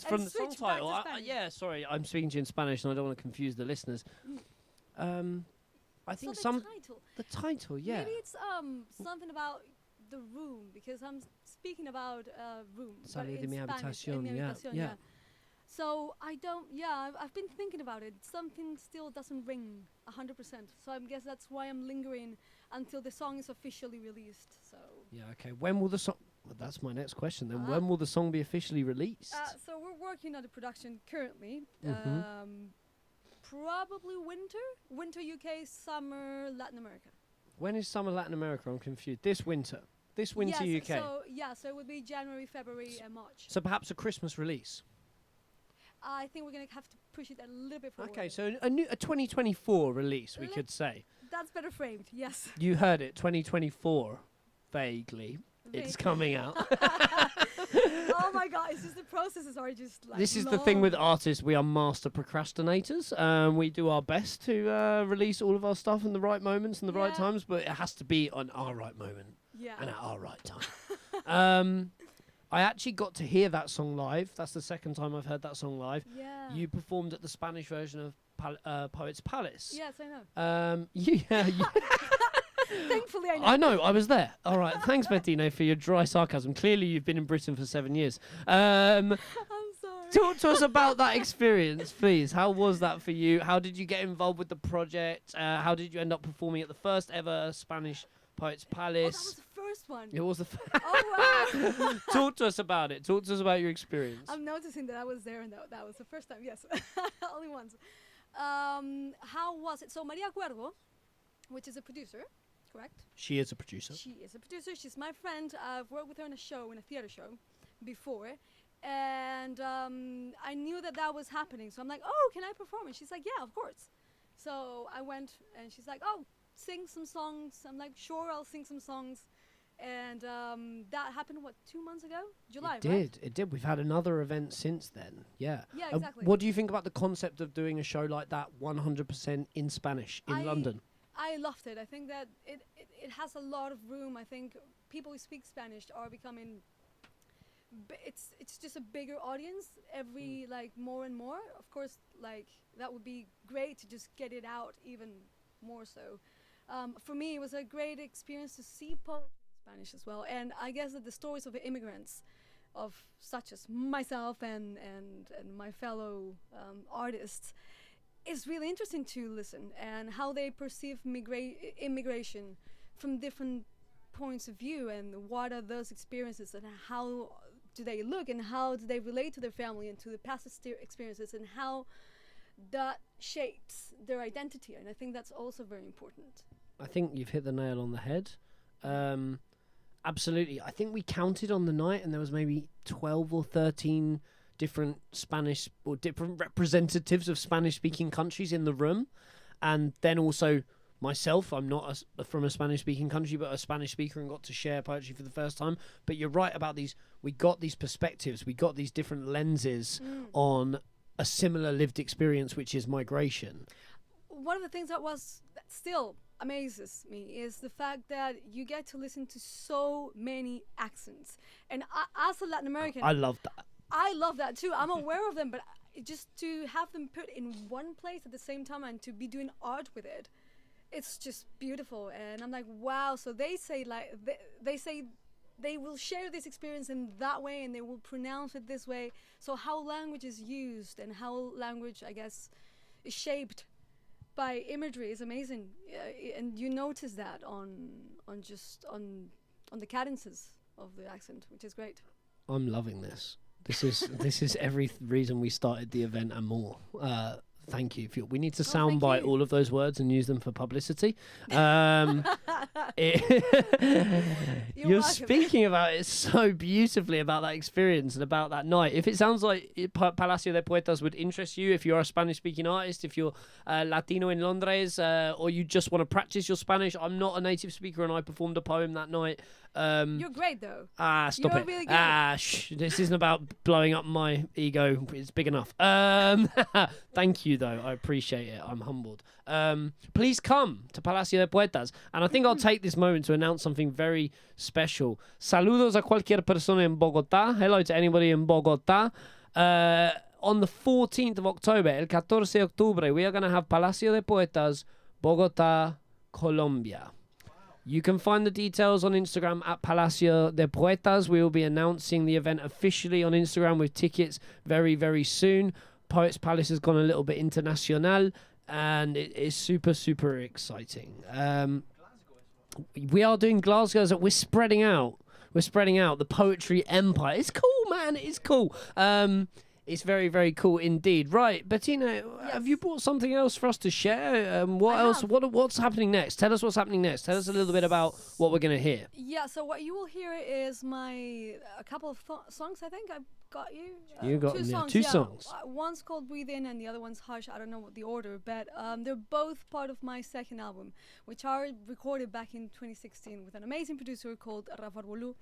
from the song switch back title. to Spanish. Yeah, sorry, I'm speaking to you in Spanish and I don't want to confuse the listeners. I think So the title. The title, yeah. Maybe it's something about the room, because I'm speaking about room. but Salir de in mi Spanish, habitación, mi yeah, habitación, yeah. So I don't, I've been thinking about it. Something still doesn't ring 100%. So I guess that's why I'm lingering until the song is officially released. So Yeah, okay. When will the song... Well, that's my next question then. When will the song be officially released? so we're working on the production currently. Mhm. Probably winter UK, summer Latin America. When is Summer Latin America? I'm confused. This winter yes, UK. So it would be January, February, and March. So perhaps a Christmas release. I think we're gonna have to push it a little bit forward. Okay, so a 2024 release, we could say. That's better framed. Yes. You heard it, 2024, vaguely. It's coming out. Oh my God! It's just the processes are just like. This is the thing with artists. We are master procrastinators. We do our best to release all of our stuff in the right moments and the right times, but it has to be on our right moment and at our right time. I actually got to hear that song live. That's the second time I've heard that song live. Yeah. You performed at the Spanish version of Poets Palace. Yes, I know. Yeah. Thankfully, I know. I know, I was there. All right, thanks, Bettine, for your dry sarcasm. Clearly, you've been in Britain for 7 years. I'm sorry. Talk to us about that experience, please. How was that for you? How did you get involved with the project? How did you end up performing at the first ever Spanish Poets Palace? That was the first one. It was the Oh wow! Talk to us about it. Talk to us about your experience. I'm noticing that I was there and that was the first time. Yes, only once. How was it? So Maria Cuervo, which is a producer, correct? She is a producer. She is a producer. She's my friend. I've worked with her in a theater show before. And I knew that was happening. So I'm like, oh, can I perform? And she's like, yeah, of course. So I went and she's like, oh, sing some songs. I'm like, sure, I'll sing some songs. And that happened, 2 months ago? July, right? It did. We've had another event since then. Yeah. Yeah, exactly. What do you think about the concept of doing a show like that 100% in Spanish in London? I loved it. I think that it has a lot of room. I think people who speak Spanish are becoming it's just a bigger audience every like more and more. Of course, like that would be great to just get it out even more so. For me, it was a great experience to see poetry in Spanish as well, and I guess that the stories of the immigrants, of such as myself and my fellow artists, is really interesting to listen, and how they perceive immigration from different points of view, and what are those experiences, and how do they look, and how do they relate to their family and to the past experiences, and how that shapes their identity. And I think that's also very important. I think you've hit the nail on the head. Absolutely. I think we counted on the night, and there was maybe 12 or 13 different Spanish or different representatives of Spanish-speaking countries in the room. And then also myself, I'm not from a Spanish-speaking country, but a Spanish speaker, and got to share poetry for the first time. But you're right about these. We got these perspectives. We got these different lenses on a similar lived experience, which is migration. One of the things that still amazes me is the fact that you get to listen to so many accents. And as a Latin American, I love that. I love that too. I'm aware of them, but just to have them put in one place at the same time and to be doing art with it, it's just beautiful. And I'm like, wow. So they say like they say they will share this experience in that way, and they will pronounce it this way. So how language is used, and how language, I guess, is shaped by imagery is amazing. And you notice that on the cadences of the accent, which is great. I'm loving this. This is every reason we started the event and more. Thank you. We need to soundbite all of those words and use them for publicity. You're speaking about it so beautifully, about that experience and about that night. If it sounds like Palacio de Poetas would interest you, if you're a Spanish-speaking artist, if you're Latino in Londres, or you just want to practice your Spanish, I'm not a native speaker, and I performed a poem that night. You're great, though. Stop You're it. Really good. Shh. This isn't about blowing up my ego. It's big enough. Thank you, though. I appreciate it. I'm humbled. Please come to Palacio de Poetas. And I think I'll take this moment to announce something very special. Saludos a cualquier persona en Bogotá. Hello to anybody in Bogotá. On the 14th of October, el 14 de octubre, we are going to have Palacio de Poetas, Bogotá, Colombia. You can find the details on Instagram at Palacio de Poetas. We will be announcing the event officially on Instagram with tickets very, very soon. Poets Palace has gone a little bit international, and it is super, super exciting. We are doing Glasgow. We're spreading out. We're spreading out the poetry empire. It's cool, man. It's cool. It's very, very cool indeed. Right, Bettina, have you brought something else for us to share? What else? What's happening next? Tell us what's happening next. Tell us a little bit about what we're going to hear. Yeah, so what you will hear is a couple of songs, I think. I've got you. You got two songs. One's called Breathe In and the other one's Hush. I don't know what the order, but they're both part of my second album, which are recorded back in 2016 with an amazing producer called Rafa Bolu.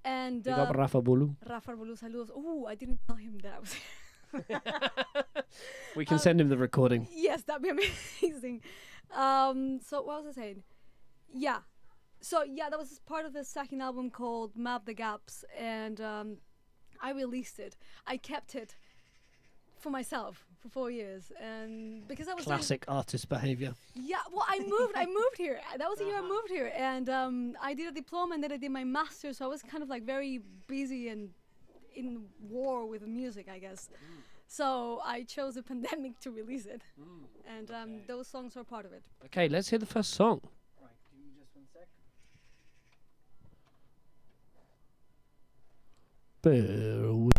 And Rafa Bolu. Rafa Bolu, saludos. Oh, I didn't tell him that I was here. We can send him the recording. Yes, that'd be amazing. So what was I saying? Yeah. So yeah, that was part of the second album called Map the Gaps, and I released it. I kept it for myself for 4 years, and because I was classic artist behavior. Yeah, well, I moved here. That was the year I moved here, and I did a diploma, and then I did my master's. So I was kind of like very busy and in war with music, I guess. So I chose a pandemic to release it, and those songs are part of it. Okay, let's hear the first song. Right, give me just 1 sec. Bear with.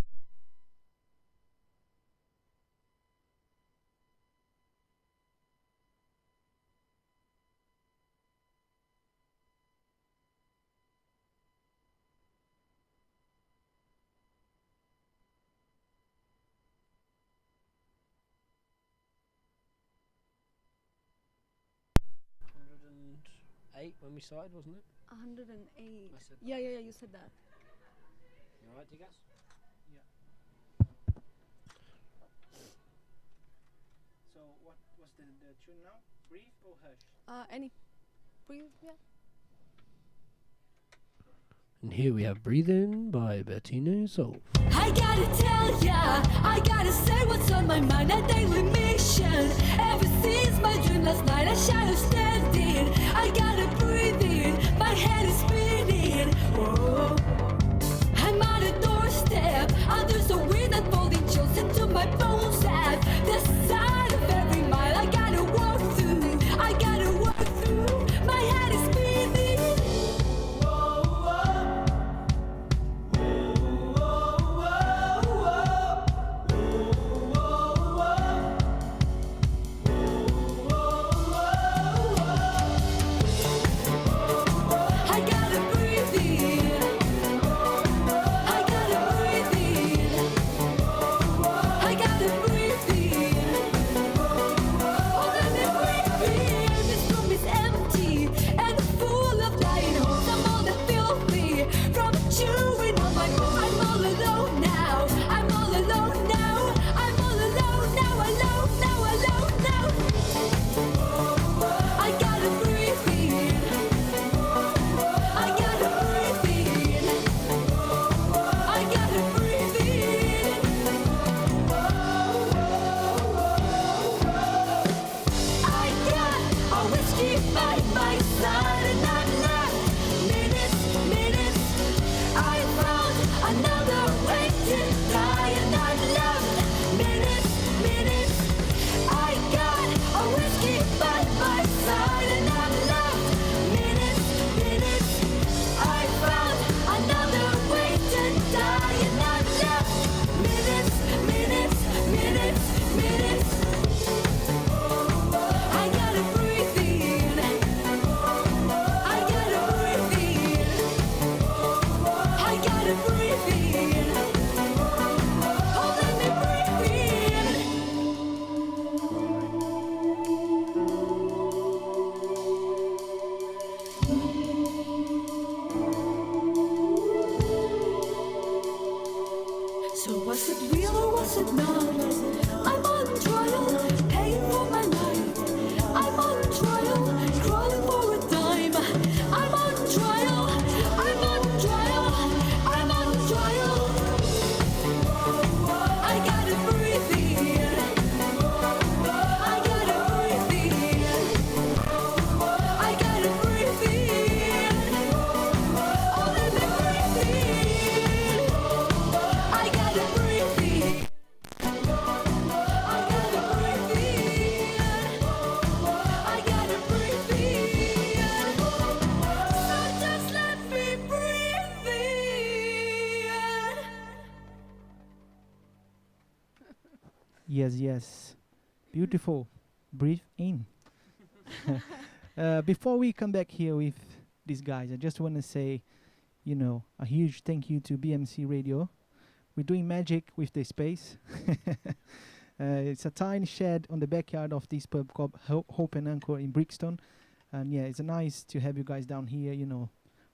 When we started, wasn't it? 108. Yeah, you said that. You alright, Tigas? Yeah. So what's the tune now? Breathe or Hush? Any. Breathe, yeah. And here we have Breathe In by Bettine Solf. I gotta tell ya, I gotta say what's on my mind. A daily mission. Ever since my dream last night, I shadow standing. I gotta breathe in, my head is spinning. Whoa. I'm at a doorstep, there's a wind unfolding, chills into my bones. At the side of every mile, I gotta walk through. I gotta walk through. My head is spinning. Yes. Beautiful. Breathe in. Before we come back here with these guys, I just want to say, a huge thank you to BMC Radio. We're doing magic with the space. It's a tiny shed on the backyard of this pub called Hope and Anchor in Brixton. And yeah, it's nice to have you guys down here.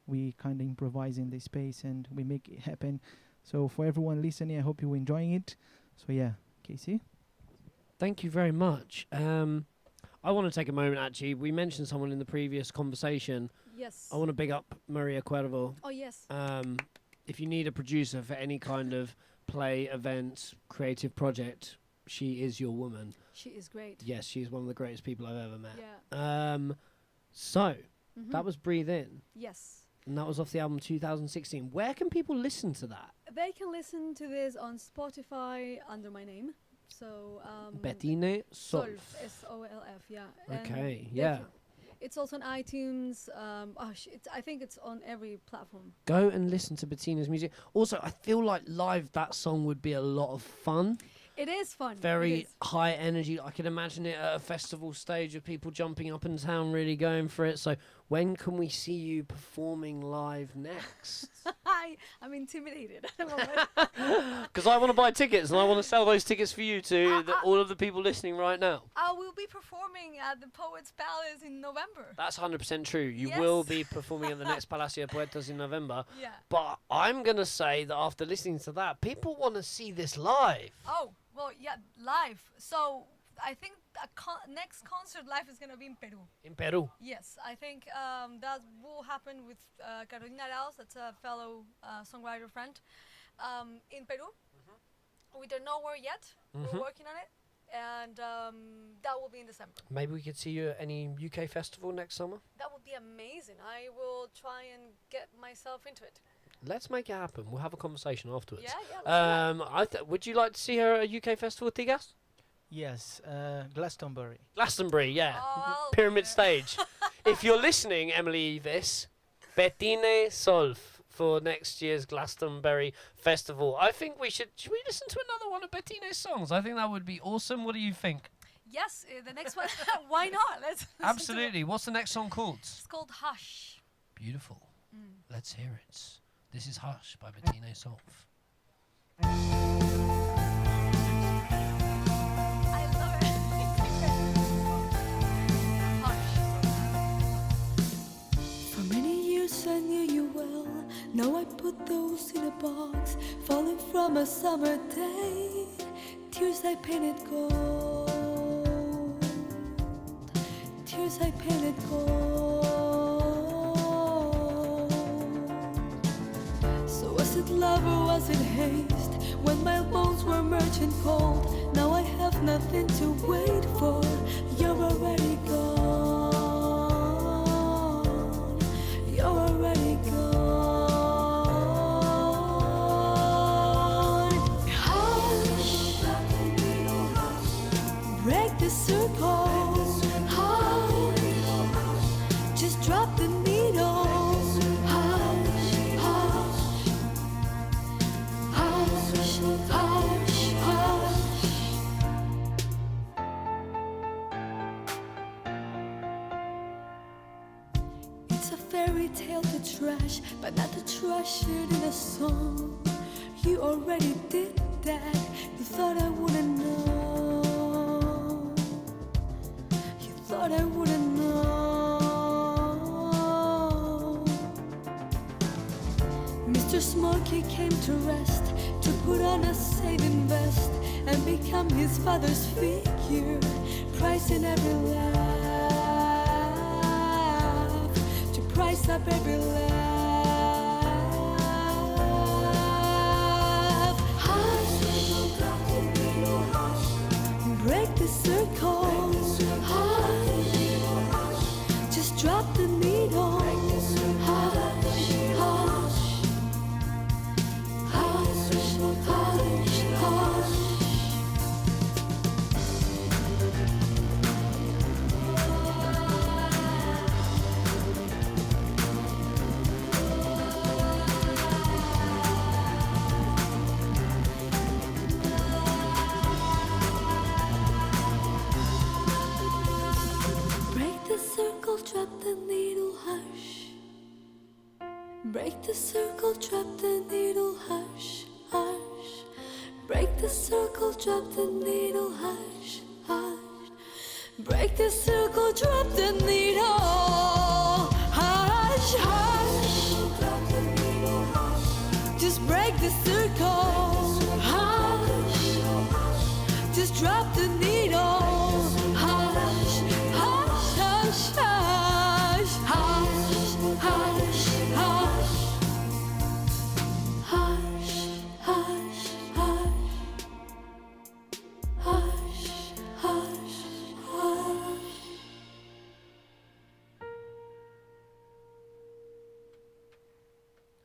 We kind of improvise in the space and we make it happen. So for everyone listening, I hope you're enjoying it. So yeah, Casey? Thank you very much. I want to take a moment, actually. We mentioned someone in the previous conversation. Yes. I want to big up Maria Cuervo. Oh, yes. If you need a producer for any kind of play, event, creative project, she is your woman. She is great. Yes, she's one of the greatest people I've ever met. Yeah. That was Breathe In. Yes. And that was off the album 2016. Where can people listen to that? They can listen to this on Spotify under my name. So Bettine Solf. Solf, yeah. Okay, yeah. It's also on iTunes. I think it's on every platform. Go and listen to Bettina's music. Also, I feel like live that song would be a lot of fun. It is fun. Very high energy. I can imagine it at a festival stage of people jumping up and down, really going for it. So when can we see you performing live next? I'm intimidated. Because I want to buy tickets and I want to sell those tickets for you to all of the people listening right now. I will be performing at the Poets Palace in November. That's 100% true. You will be performing at the next Palacio Poetas in November. Yeah. But I'm going to say that after listening to that, people want to see this live. Oh, well, yeah, live. So I think the next concert live is gonna be in Peru. In Peru. Yes, I think that will happen with Carolina Raos, that's a fellow songwriter friend, in Peru. We don't know where yet. We're working on it, and that will be in December. Maybe we could see you at any UK festival next summer. That would be amazing. I will try and get myself into it. Let's make it happen. We'll have a conversation afterwards. Yeah, let's do that. Would you like to see her at a UK festival, Tigas? Yes, Glastonbury. Glastonbury, yeah. Oh, Pyramid Stage. If you're listening, Emily Evis, Bettine Solf for next year's Glastonbury Festival. I think should we listen to another one of Bettine's songs? I think that would be awesome. What do you think? Yes, the next one. Why not? Let's listen to it. Absolutely. What's the next song called? It's called Hush. Beautiful. Let's hear it. This is Hush by Bettine Solf. I knew you well. Now I put those in a box, falling from a summer day. Tears I painted gold. Tears I painted gold. So was it love or was it haste? When my bones were merchant cold. Now I have nothing to wait for. You're already gone. You're already gone. Hush, break the circle. Hush, just drop the needle. Hush, hush, hush, hush, hush. It's a fairy tale to trash, but not to trash it in a song. You already did that. You thought I wouldn't know. You thought I wouldn't know. Mr. Smokey came to rest, to put on a saving vest and become his father's figure, pricing every laugh, to price up every laugh. Hush, break the circle. Hush, just drop the needle. Hush, hush, hush, hush, hush. Break the circle, drop the needle, hush. Break the circle, drop the needle, hush, hush. Break the circle, drop the needle, hush, hush. Break the circle, drop the needle, hush, hush. Just break the circle, hush. Just drop the needle, hush, hush, hush, hush, hush, hush, hush, hush, hush, hush, hush, hush.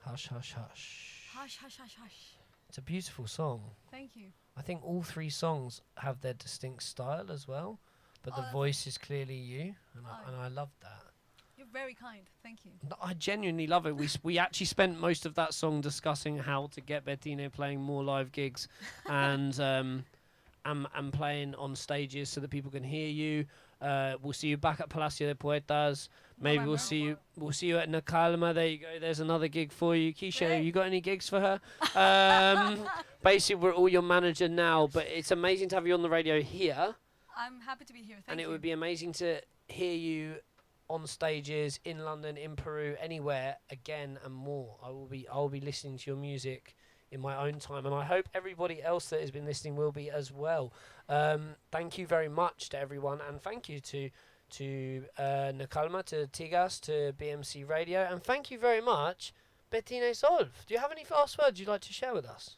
Hush, hush, hush. Hush, hush, hush, hush. It's a beautiful song. Thank you. I think all three songs have their distinct style as well, but the voice is clearly you, and I love that. You're very kind. Thank you. No, I genuinely love it. We actually spent most of that song discussing how to get Bettine playing more live gigs, and playing on stages so that people can hear you. We'll see you back at Palacio de Poetas. Maybe we'll see you at Nakalma. There you go. There's another gig for you. Keisha, you got any gigs for her? Basically, we're all your manager now, but it's amazing to have you on the radio here. I'm happy to be here. Thank And you. it would be amazing to hear you on stages in London, in Peru, anywhere again and more. I will be listening to your music in my own time, and I hope everybody else that has been listening will be as well. Thank you very much to everyone, and thank you to Nakalma, to Tigas, to BMC Radio, and thank you very much, Bettine Solf. Do you have any last words you'd like to share with us?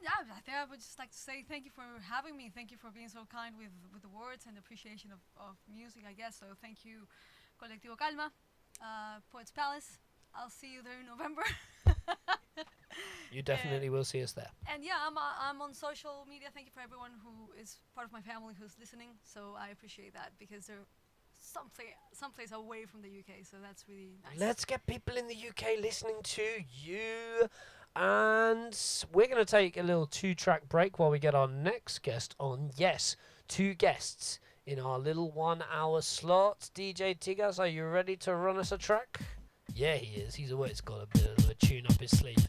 Yeah, I think I would just like to say thank you for having me. Thank you for being so kind with the words and appreciation of music, I guess. So thank you, Colectivo Calma, Poets Palace. I'll see you there in November. You definitely will see us there. And yeah, I'm on social media. Thank you for everyone who is part of my family who's listening. So I appreciate that because they're someplace away from the UK. So that's really nice. Let's get people in the UK listening to you. And we're going to take a little 2-track break while we get our next guest on. Yes, 2 guests in our little 1-hour slot. DJ Tigas, are you ready to run us a track? Yeah, he is. He's always got a bit of a tune up his sleeve.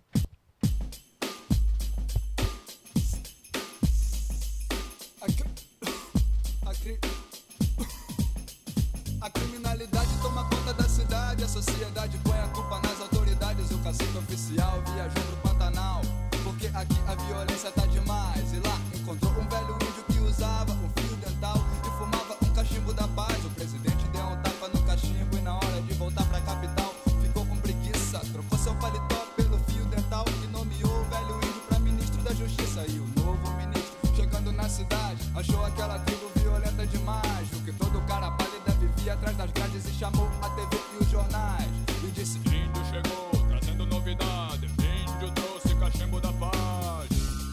A criminalidade toma conta da cidade, a sociedade põe a culpa nas autoridades. O cacique oficial viajou pro Pantanal, porque aqui a violência tá demais. E lá encontrou um velho índio que usava um fio dental e fumava um cachimbo da paz. O presidente deu um tapa no cachimbo e na hora de voltar pra capital ficou com preguiça. Trocou seu paletó pelo fio dental e nomeou o velho índio pra ministro da justiça. E o novo ministro, chegando na cidade, achou aquela tribo violenta demais. Viu que todo cara pálida vivia atrás das grades e chamou a TV e os jornais. E disse: índio chegou, trazendo novidade. Índio trouxe cachimbo da paz.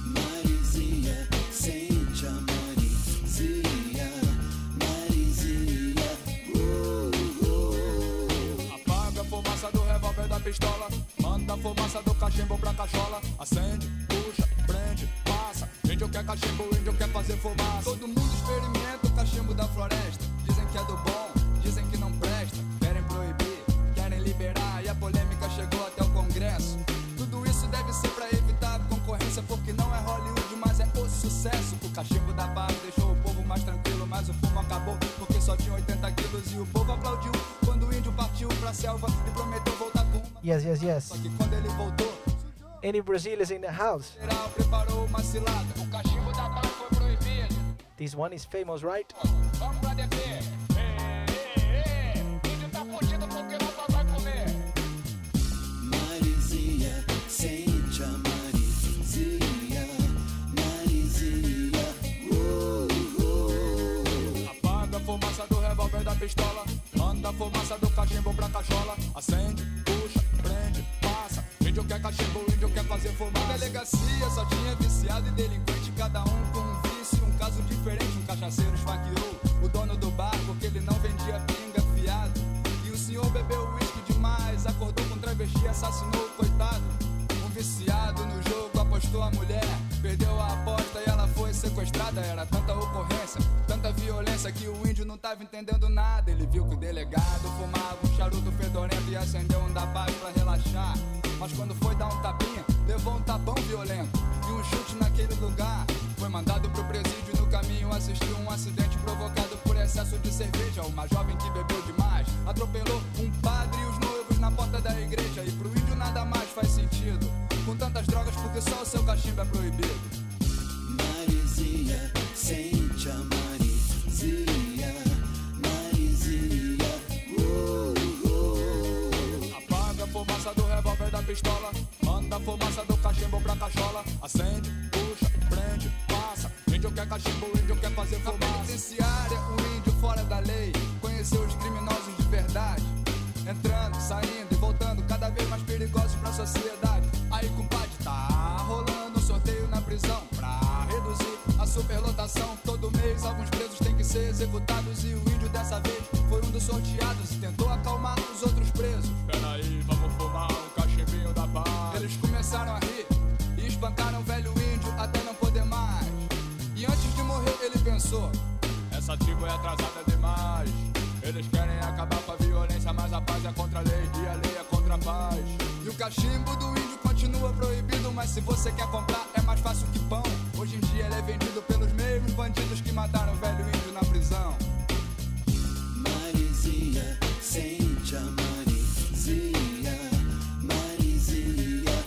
Marizinha, sente a Marizinha, Marizinha, Apaga a fumaça do revólver da pistola, manda a fumaça do cachimbo pra cachola. Acende, puxa, prende, passa. Índio quer cachimbo, índio quer fazer fumaça. Todo mundo experimenta o cachimbo da floresta. Dizem que é do bom, dizem que não presta. Querem proibir, querem liberar. E a polêmica chegou até o Congresso. Tudo isso deve ser pra evitar a concorrência, porque não é Hollywood, mas é o sucesso. O cachimbo da paz deixou o povo mais tranquilo, mas o fumo acabou porque só tinha 80 quilos. E o povo aplaudiu quando o índio partiu pra selva e prometeu voltar com uma. Yes, yes, yes. Só que quando ele voltou, any Brazilians in the house? geral preparou uma cilada. O cachimbo da paz foi proibido. This one is famous, right? Vamos pra descer. Índio tá fudido porque não só vai comer. Marizinha, sente a Marizinha, Marizinha, Apaga a fumaça do revólver da pistola, manda a fumaça do cachimbo pra cachola. Acende, puxa, prende, passa. Índio quer cachimbo, índio quer fazer fumaça. Na delegacia só tinha viciado e delinquente, cada um com um vício, um caso diferente. Um cachaceiro esfaqueou o dono do bar porque ele não vendia pinga fiado. E o senhor bebeu uísque demais, acordou com travesti, assassinou o coitado. Um viciado no jogo apostou a mulher, perdeu a aposta e ela foi sequestrada. Era tanta ocorrência, tanta violência que o índio não tava entendendo nada. Ele viu que o delegado fumava um charuto fedorento e acendeu um da paz pra relaxar. Mas quando foi dar um tapinha, levou um tapão violento e um chute naquele lugar. Foi mandado pro presídio e no caminho assistiu um acidente provocado por excesso de cerveja. Uma jovem que bebeu demais atropelou um padre e os noivos na porta da igreja. E pro índio nada mais faz sentido com tantas drogas, porque só o seu cachimbo é proibido. Marizinha, sente a Marizinha, Marizinha, Apaga a fumaça do revólver da pistola, manda a fumaça do cachimbo pra cachola. Acende, puxa, prende, passa. Índio quer cachimbo, índio quer fazer fumaça. Na penitenciária, um índio fora da lei conheceu os criminosos de verdade, entrando, saindo e voltando, cada vez mais perigosos pra sociedade. Aí, compadre, tá rolando um sorteio na prisão pra reduzir a superlotação. Todo mês alguns presos têm que ser executados e o índio dessa vez foi um dos sorteados e tentou acalmar os outros presos. Peraí, vamos fumar um cachimbinho da paz. Eles começaram a rir e espancaram o velho índio até não poder mais. E antes de morrer ele pensou: essa tribo é atrasada demais. Eles querem acabar com a violência, mas a paz é contra a lei e a lei é contra a paz. E o cachimbo do índio continua proibido, mas se você quer comprar é mais fácil que pão. Hoje em dia ele é vendido pelos mesmos bandidos que mataram o velho índio na prisão. Marizinha, sente a Marizinha, Marizinha,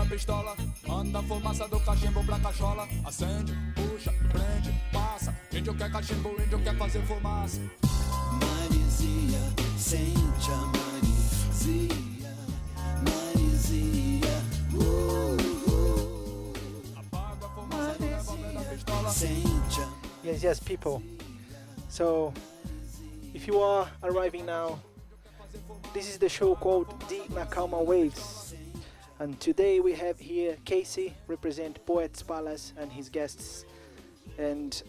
pistola. Manda a fumaça do cachimbo pra cachola. Acende, puxa, prende, passa. Índio quer cachimbo, índio quer fazer fumaça. Marizia, sente a Marizia, Marizia, Apaga a fumaça do revólver da pistola. sente a... Yes, people. So, if you are arriving now, this is the show called Deep na Calma Waves. And today we have here Casey, represent Poets Palace and his guests. And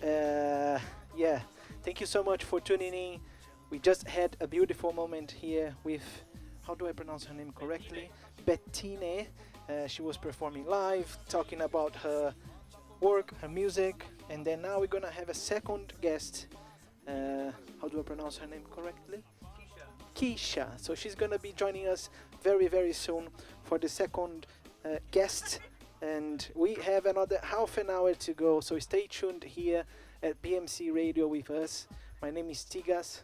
yeah, thank you so much for tuning in. We just had a beautiful moment here with, how do I pronounce her name correctly? Bettine. She was performing live, talking about her work, her music. And then now we're gonna have a second guest. How do I pronounce her name correctly? Keisha. So she's gonna be joining us very, very soon for the second guest. And we have another half an hour to go. So stay tuned here at BMC Radio with us. My name is Tigas.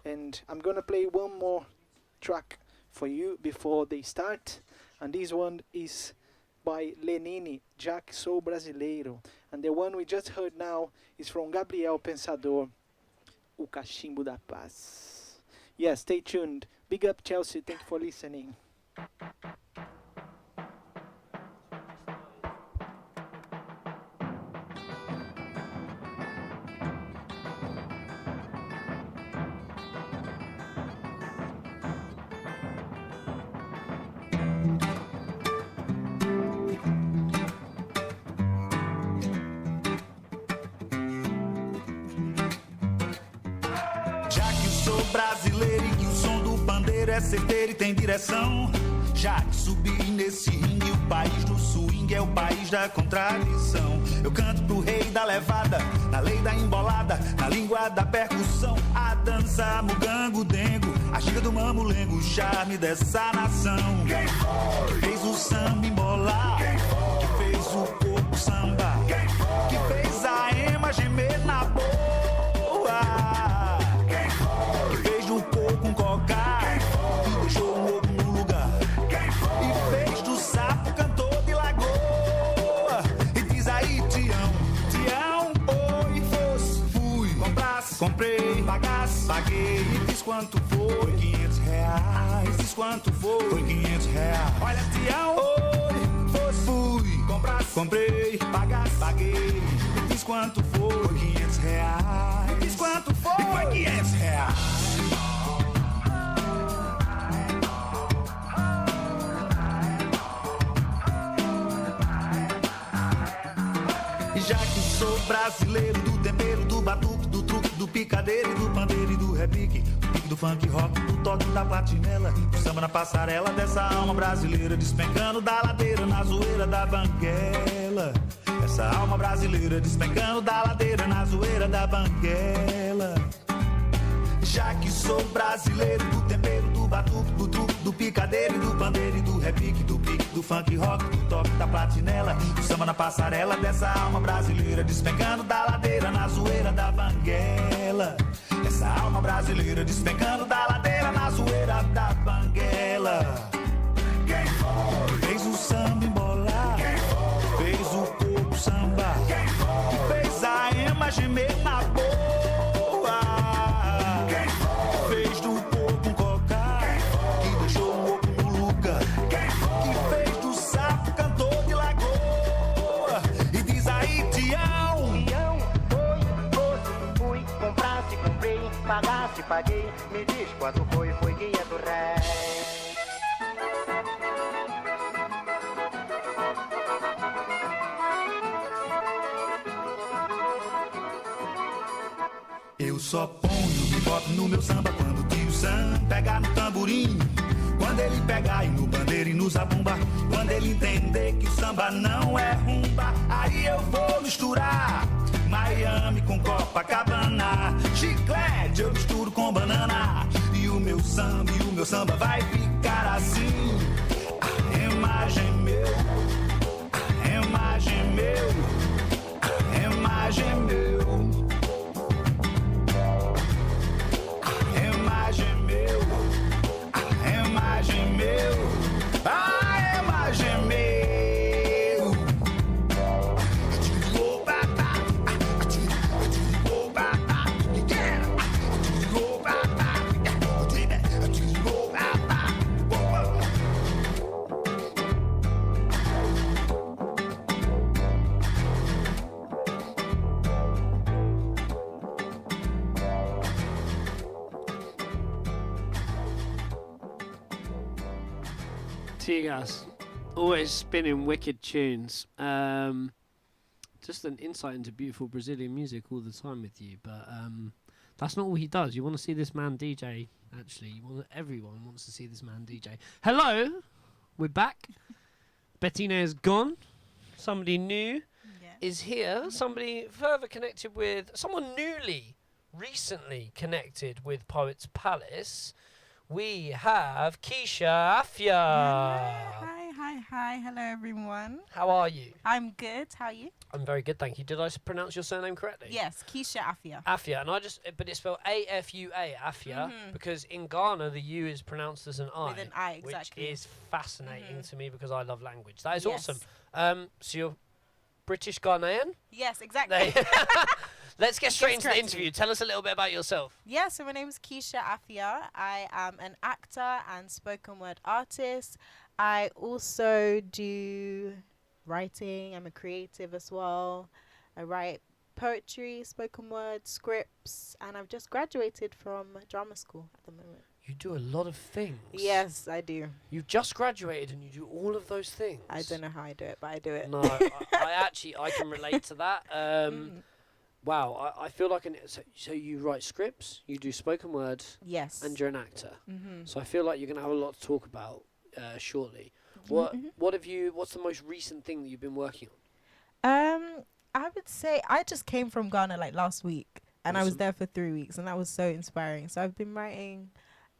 And I'm gonna play one more track for you before they start. And this one is by Lenine, Já que Sou Brasileiro. And the one we just heard now is from Gabriel Pensador, O Cachimbo da Paz. Yeah, stay tuned. Big up Chelsea, thank you for listening. Brasileiro e que o som do pandeiro é certeiro e tem direção. Já que subi nesse ringue, o país do swing é o país da contradição. Eu canto pro rei da levada, na lei da embolada, na língua da percussão. A dança, mugango, dengo, a xiga do mamulengo, o charme dessa nação. Quem foi? Que fez o samba embolar, que fez o corpo samba, que fez a ema gemer na boa. Do coco com coca, que deixou o ovo no lugar, e fez do sapo cantor de lagoa. E diz aí, Tião, Tião, oi, fosse, fui, comprasse, comprei, pagasse, paguei. E diz quanto foi, R$500. Diz quanto foi, R$500. Olha, Tião, oi, fosse, fui, comprasse, comprei, pagasse, paguei. E diz quanto foi, R$500. Diz quanto foi, e foi R$500. Já que sou brasileiro, do tempero, do batuque, do truque, do picadeiro, do pandeiro e do repique, do pique, do funk rock, do toque da platinela, do samba na passarela dessa alma brasileira, despencando da ladeira na zoeira da banguela. Essa alma brasileira despencando da ladeira na zoeira da banguela. Já que sou brasileiro, do tempero, do batuque, do truque, do picadeiro, do pandeiro e do repique, do pique, do funk rock, do toque da platinela, do samba na passarela dessa alma brasileira, despencando da ladeira na zoeira da banguela. Essa alma brasileira despencando da ladeira na zoeira da banguela. Quem foi? Fez o samba embolar, fez o corpo samba, fez a ema gemer na boa. Fez do corpo um cocar, que deixou o ovo no lugar, que fez do sapo cantor de lagoa. E diz aí, Tião, Tião, foi, fosse, fui, comprasse, comprei, pagasse, paguei. Me diz quanto foi, foi R$500. Eu só ponho bigode no meu samba quando o tio Sam pegar no tamborim. Quando ele pegar e no bandeira e no zabumba. Quando ele entender que o samba não é rumba. Aí eu vou misturar Miami com Copacabana. Chiclete eu misturo com banana. E o meu samba vai ficar assim. A imagem é meu, a imagem é meu, a imagem é meu. A imagem meu, a imagem meu. Tigas, always spinning wicked tunes. Just an insight into beautiful Brazilian music all the time with you, but that's not all he does. You want to see this man DJ, actually. Everyone wants to see this man DJ. Hello, we're back. Bettine is gone. Somebody new is here. Somebody further connected with, someone recently connected with Poets Palace. We have Keisha Afua. Hi. Hello, everyone. How are you? I'm good. How are you? I'm very good, thank you. Did I pronounce your surname correctly? Yes, Keisha Afua. Afua, and but it's spelled A-F-U-A, Afua, because in Ghana the U is pronounced as an I. With an I, exactly. Which is fascinating to me because I love language. That is awesome. So you're British Ghanaian? Yes, exactly. Let's get straight into the interview. Tell us a little bit about yourself. Yeah, so my name is Keisha Afua. I am an actor and spoken word artist. I also do writing. I'm a creative as well. I write poetry, spoken word, scripts, and I've just graduated from drama school at the moment. You do a lot of things. Yes, I do. You've just graduated and you do all of those things. I don't know how I do it, but I do it. No, I can relate to that. Wow, I feel like so you write scripts, you do spoken word, yes, and you're an actor. So I feel like you're gonna have a lot to talk about shortly. What's the most recent thing that you've been working on? I would say I just came from Ghana like last week, and I was there for 3 weeks, and that was so inspiring. So I've been writing.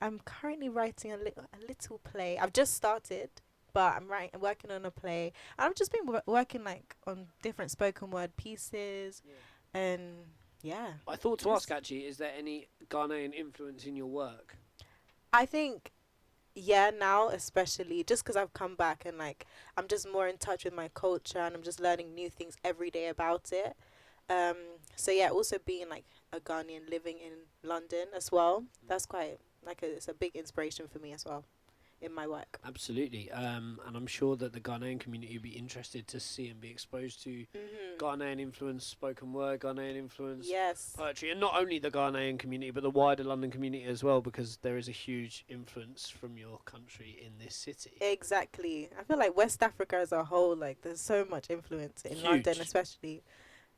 I'm currently writing a little play. I've just started, but I'm working on a play. And I've just been working like on different spoken word pieces. And I thought to ask actually, is there any Ghanaian influence in your work? I think, now especially just because I've come back and like I'm just more in touch with my culture and I'm just learning new things every day about it. Also being like a Ghanaian living in London as well, that's quite like it's a big inspiration for me as well in my work. Absolutely, and I'm sure that the Ghanaian community would be interested to see and be exposed to Ghanaian influence, spoken word, Ghanaian influence, poetry, and not only the Ghanaian community but the wider London community as well, because there is a huge influence from your country in this city. Exactly. I feel like West Africa as a whole, like there's so much influence in London especially.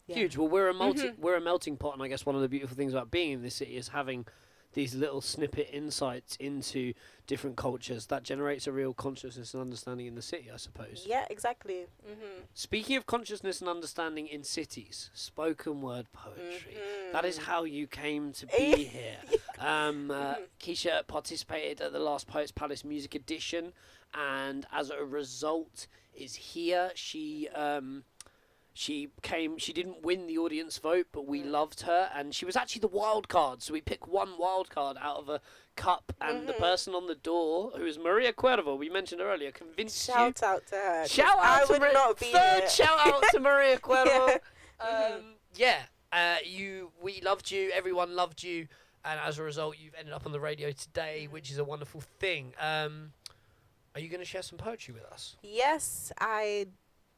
Huge. Well, we're a melting pot, and I guess one of the beautiful things about being in this city is having these little snippet insights into different cultures that generates a real consciousness and understanding in the city, I suppose. Yeah, exactly. Speaking of consciousness and understanding in cities, spoken word poetry, that is how you came to be here. Keisha participated at the last Poets Palace Music Edition, and as a result is here. She didn't win the audience vote, but we loved her, and she was actually the wild card. So we picked one wild card out of a cup, and the person on the door, who is Maria Cuervo, we mentioned her earlier, convinced you. Shout out to her. Shout out to Maria. Third shout out to Maria Cuervo. We loved you. Everyone loved you, and as a result, you've ended up on the radio today, which is a wonderful thing. Are you going to share some poetry with us? Yes, I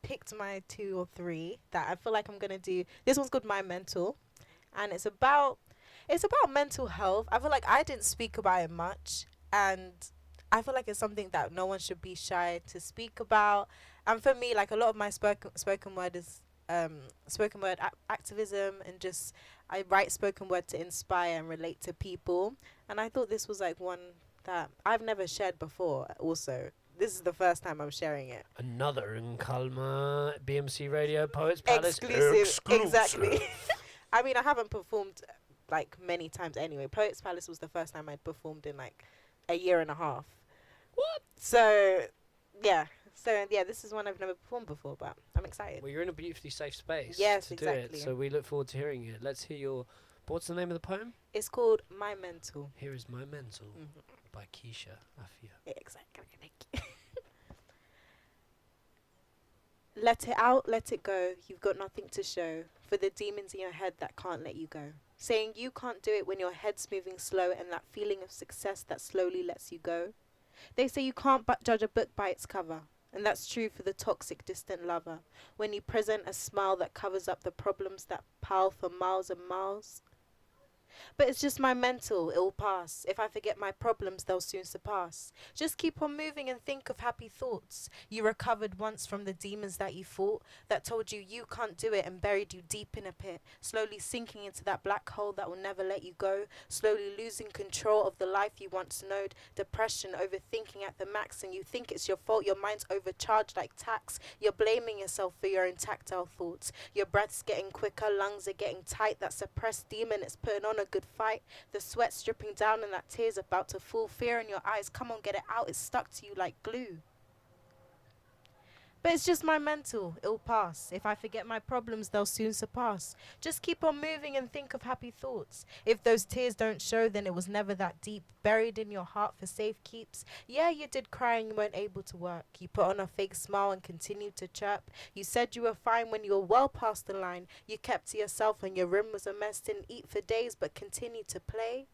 picked my 2 or 3 that I feel like I'm gonna do. This one's called My Mental, and it's about mental health. I feel like I didn't speak about it much, and I feel like it's something that no one should be shy to speak about. And for me, like a lot of my spoken word is spoken word activism, and just I write spoken word to inspire and relate to people. And I thought this was like one that I've never shared before. Also, this is the first time I'm sharing it. Another in Kalma, BMC Radio, Poets Palace. Exclusive. Exactly. I mean, I haven't performed like many times anyway. Poets Palace was the first time I'd performed in like a year and a half. What? So, this is one I've never performed before, but I'm excited. Well, you're in a beautifully safe space to do it, so we look forward to hearing it. Let's hear your... What's the name of the poem? It's called My Mental. Here is My Mental by Keisha Afua. Exactly. Let it out, let it go. You've got nothing to show. For the demons in your head that can't let you go. Saying you can't do it when your head's moving slow, and that feeling of success that slowly lets you go. They say you can't but judge a book by its cover. And that's true for the toxic distant lover. When you present a smile that covers up the problems that pile for miles and miles. But it's just my mental, it'll pass. If I forget my problems, they'll soon surpass. Just keep on moving and think of happy thoughts. You recovered once from the demons that you fought, that told you you can't do it and buried you deep in a pit, slowly sinking into that black hole that will never let you go, slowly losing control of the life you once knowed, depression, overthinking at the max, and you think it's your fault, your mind's overcharged like tax. You're blaming yourself for your intactile thoughts. Your breath's getting quicker, lungs are getting tight, that suppressed demon is putting on a good fight. The sweat's dripping down and that tear's about to fall. Fear in your eyes, come on, get it out, it's stuck to you like glue. But it's just my mental, it'll pass. If I forget my problems, they'll soon surpass. Just keep on moving and think of happy thoughts. If those tears don't show, then it was never that deep, buried in your heart for safe keeps. Yeah, you did cry and you weren't able to work. You put on a fake smile and continued to chirp. You said you were fine when you were well past the line. You kept to yourself when your room was a mess, didn't eat for days but continued to play.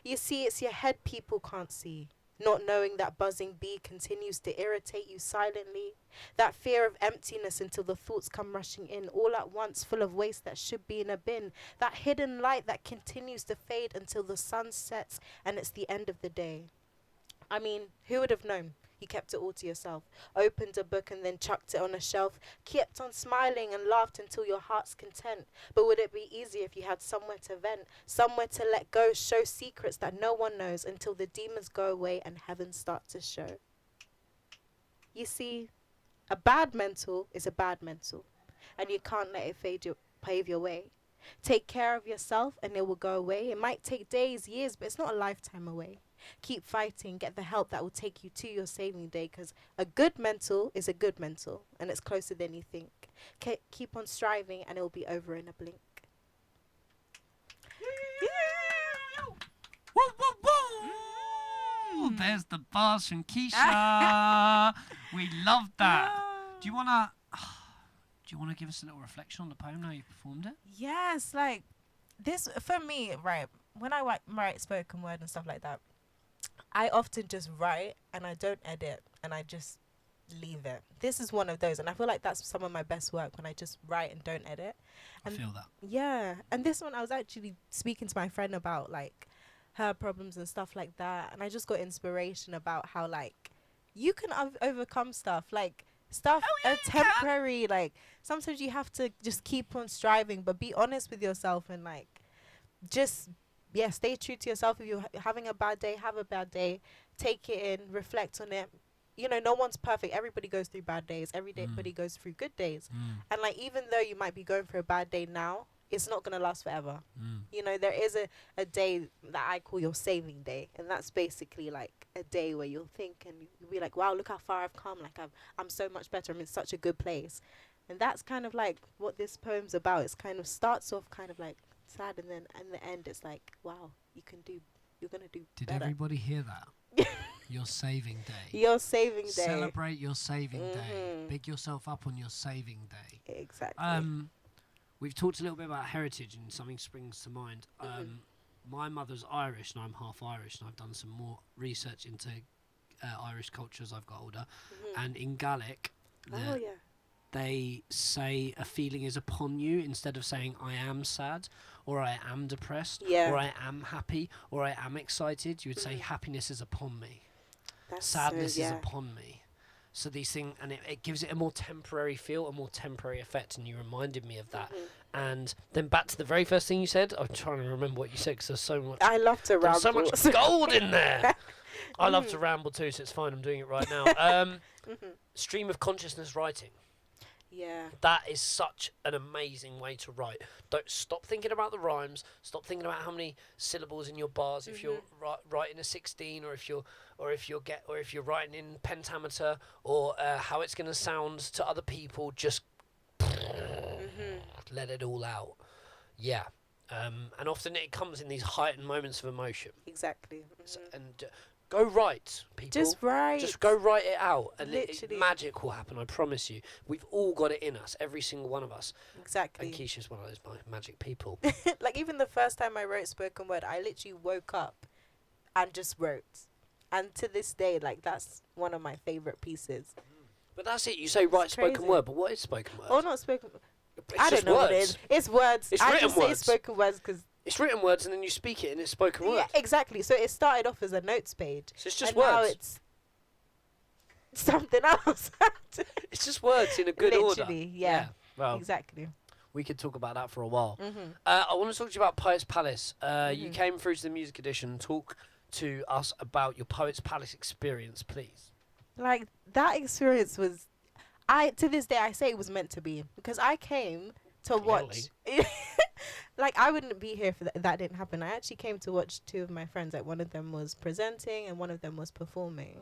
You see, it's your head people can't see. Not knowing that buzzing bee continues to irritate you silently. That fear of emptiness until the thoughts come rushing in all at once, full of waste that should be in a bin. That hidden light that continues to fade until the sun sets and it's the end of the day. I mean, who would have known? You kept it all to yourself. Opened a book and then chucked it on a shelf. Kept on smiling and laughed until your heart's content. But would it be easier if you had somewhere to vent? Somewhere to let go, show secrets that no one knows until the demons go away and heaven starts to show. You see, a bad mental is a bad mental. And you can't let it pave your way. Take care of yourself and it will go away. It might take days, years, but it's not a lifetime away. Keep fighting, get the help that will take you to your saving day, because a good mental is a good mental and it's closer than you think. Keep on striving and it will be over in a blink. Woo, woo, woo. There's the bars from Keisha. We love that. Do you wanna give us a little reflection on the poem now you performed it? Yes, like this for me, right? When I write spoken word and stuff like that, I often just write and I don't edit and I just leave it. This is one of those, and I feel like that's some of my best work, when I just write and don't edit. And I feel that. Yeah, and this one I was actually speaking to my friend about like her problems and stuff like that, and I just got inspiration about how like you can overcome stuff. Like stuff are temporary. Like sometimes you have to just keep on striving, but be honest with yourself and like just stay true to yourself. If you're having a bad day, have a bad day. Take it in, reflect on it. You know, no one's perfect. Everybody goes through bad days. Everybody goes through good days. And like, even though you might be going through a bad day now, it's not going to last forever. You know, there is a day that I call your saving day. And that's basically like a day where you'll think and you'll be like, wow, look how far I've come. Like I'm so much better. I'm in such a good place. And that's kind of like what this poem's about. It's kind of starts off kind of like sad, and then in the end it's like, wow, you're gonna do Did better. everybody hear that? Your saving day. Your saving day. Celebrate your saving day. Big yourself up on your saving day. Exactly. We've talked a little bit about heritage, and something springs to mind. My mother's Irish and I'm half Irish, and I've done some more research into Irish culture as I've got older. And in Gaelic, they say a feeling is upon you instead of saying I am sad or I am depressed or I am happy or I am excited. You would say happiness is upon me. Sadness is upon me. So these things, and it gives it a more temporary feel, a more temporary effect, and you reminded me of that. And then back to the very first thing you said. I'm trying to remember what you said because there's so much. I love to ramble. So much gold in there. I love to ramble too, so it's fine. I'm doing it right now. Stream of consciousness writing. Yeah. That is such an amazing way to write. Don't stop thinking about the rhymes. Stop thinking about how many syllables in your bars. If you're writing a 16, or if you're writing in pentameter, or how it's going to sound to other people, just let it all out. Yeah. And often it comes in these heightened moments of emotion. Exactly. So, and go write, people. Just write. Just go write it out, and magic will happen. I promise you. We've all got it in us, every single one of us. Exactly. And Keisha's one of those magic people. Like even the first time I wrote spoken word, I literally woke up and just wrote. And to this day, like that's one of my favorite pieces. But that's it. You say write spoken word, but what is spoken word? Oh, not spoken word. It's I don't know words. what it is. It's words. It's I written just words. say spoken words because It's written words and then you speak it and it's spoken word. Yeah, exactly. So it started off as a notes page. So it's just and now words. it's something else. It's just words in a good order. Literally, yeah. Well, Exactly. we could talk about that for a while. Mhm. I want to talk to you about Poets Palace. You came through to the music edition. Talk to us about your Poets Palace experience, please. Like, that experience was, to this day, I say it was meant to be. Because I came to watch. Like, I wouldn't be here if that didn't happen. I actually came to watch two of my friends. Like, one of them was presenting and one of them was performing.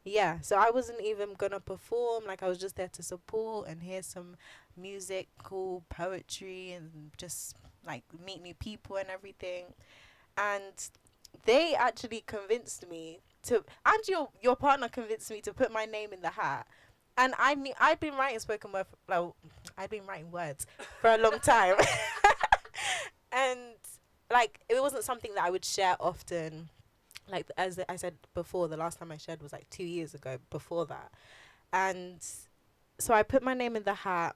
Yeah, so I wasn't even gonna perform. Like, I was just there to support and hear some musical poetry and just like meet new people and everything. And they actually convinced me to, and your partner convinced me to put my name in the hat. And I knew I'd been writing spoken word. I'd been writing words for a long time, and like it wasn't something that I would share often. Like, as I said before, the last time I shared was like 2 years ago. Before that, and so I put my name in the hat,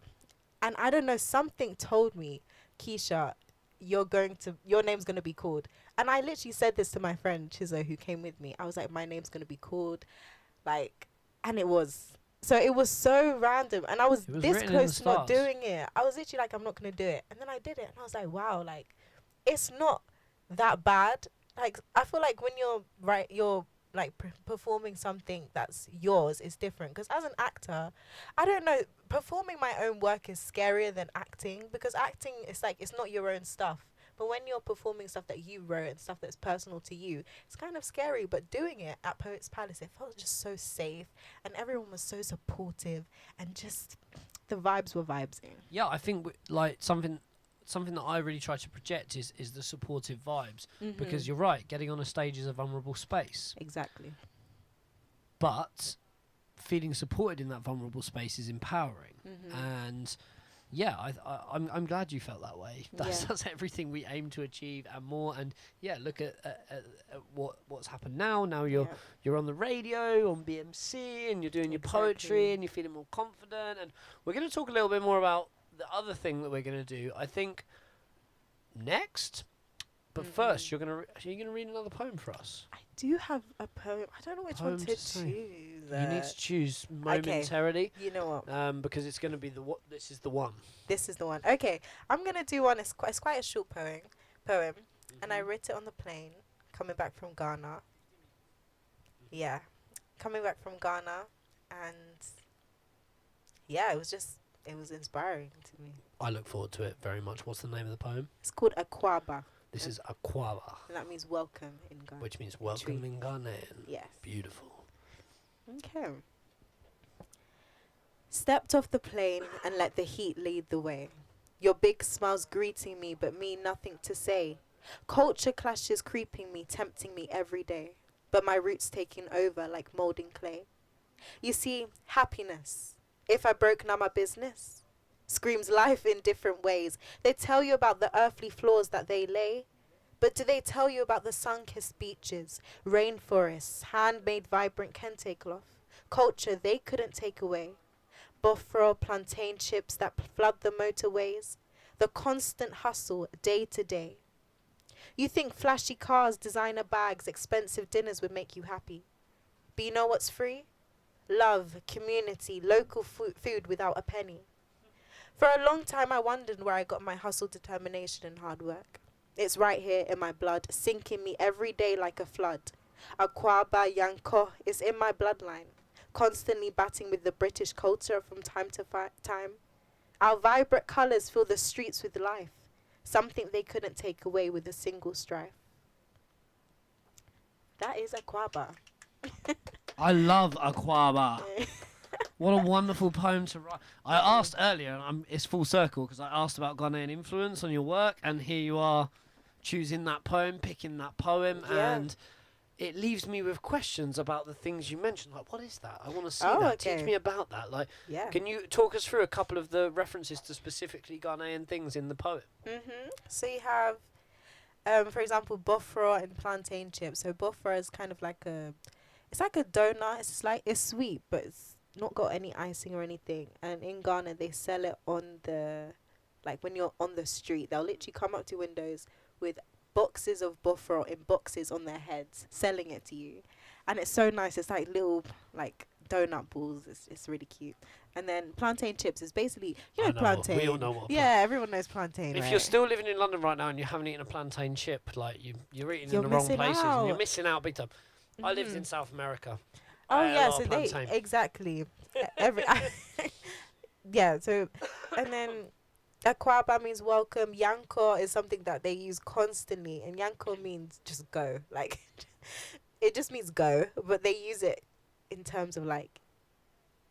and I don't know, something told me, Keisha, your name's gonna be called. And I literally said this to my friend Chizo, who came with me. I was like, my name's gonna be called, like, and it was. So it was so random, and I was this close to not doing it. I was literally like, I'm not gonna do it, and then I did it, and I was like, wow, like, it's not that bad. Like, I feel like when you're like performing something that's yours, is different. Because as an actor, I don't know, performing my own work is scarier than acting, because acting is like, it's not your own stuff. But when you're performing stuff that you wrote and stuff that's personal to you, it's kind of scary. But doing it at Poets Palace, it felt just so safe, and everyone was so supportive, and just the vibes were vibesing. Yeah, I think like something that I really try to project is the supportive vibes, because you're right, getting on a stage is a vulnerable space. Exactly. But feeling supported in that vulnerable space is empowering, and yeah, I'm glad you felt that way. That's everything we aim to achieve and more. And yeah, look at what's happened now. Now you're on the radio on BMC, and you're doing your poetry, and you're feeling more confident. And we're going to talk a little bit more about the other thing that we're going to do, I think, next. But first, are you gonna read another poem for us? I do have a poem. I don't know which one to choose. You need to choose momentarily. Okay. You know what? Because it's going to be this is the one. This is the one. Okay, I'm gonna do one. It's quite a short poem, and I wrote it on the plane coming back from Ghana. Yeah, coming back from Ghana, and yeah, it was inspiring to me. I look forward to it very much. What's the name of the poem? It's called Akwaba. This is Akwaba. And that means welcome in Ghana. Which means welcome in Ghanaian. Yes. Beautiful. Okay. Stepped off the plane and let the heat lead the way. Your big smiles greeting me, but me nothing to say. Culture clashes creeping me, tempting me every day. But my roots taking over like molding clay. You see, happiness, if I broke now my business, screams life in different ways. They tell you about the earthly floors that they lay, but do they tell you about the sun-kissed beaches, rainforests, handmade vibrant kente cloth, culture they couldn't take away, buffalo plantain chips that flood the motorways, the constant hustle day to day. You think flashy cars, designer bags, expensive dinners would make you happy, but you know what's free? Love, community, local food without a penny. For a long time I wondered where I got my hustle, determination and hard work. It's right here in my blood, sinking me every day like a flood. Akwaba Yanko is in my bloodline, constantly batting with the British culture from time to time. Our vibrant colours fill the streets with life, something they couldn't take away with a single strife. That is Akwaba. I love Akwaba. What a wonderful poem to write. I asked earlier, and it's full circle, because I asked about Ghanaian influence on your work, and here you are choosing that poem, picking that poem, and it leaves me with questions about the things you mentioned. Like, what is that? I want to see that. Okay. Teach me about that. Like, can you talk us through a couple of the references to specifically Ghanaian things in the poem? So you have, for example, bofra and plantain chips. So bofra is kind of like it's like a donut. It's sweet, but it's not got any icing or anything. And in Ghana, they sell it on when you're on the street. They'll literally come up to windows with boxes of buffalo in boxes on their heads, selling it to you. And it's so nice. It's like little like donut balls. It's really cute. And then plantain chips is basically, plantain. We all know what. Yeah, everyone knows plantain. If right? you're still living in London right now and you haven't eaten a plantain chip, like you're eating in the wrong places. And you're missing out big time. I lived in South America. Oh I ate a yeah, lot so of they plantain. exactly yeah. So and then Akwaba means welcome. Yanko is something that they use constantly, and Yanko means just go. Like it just means go, but they use it in terms of like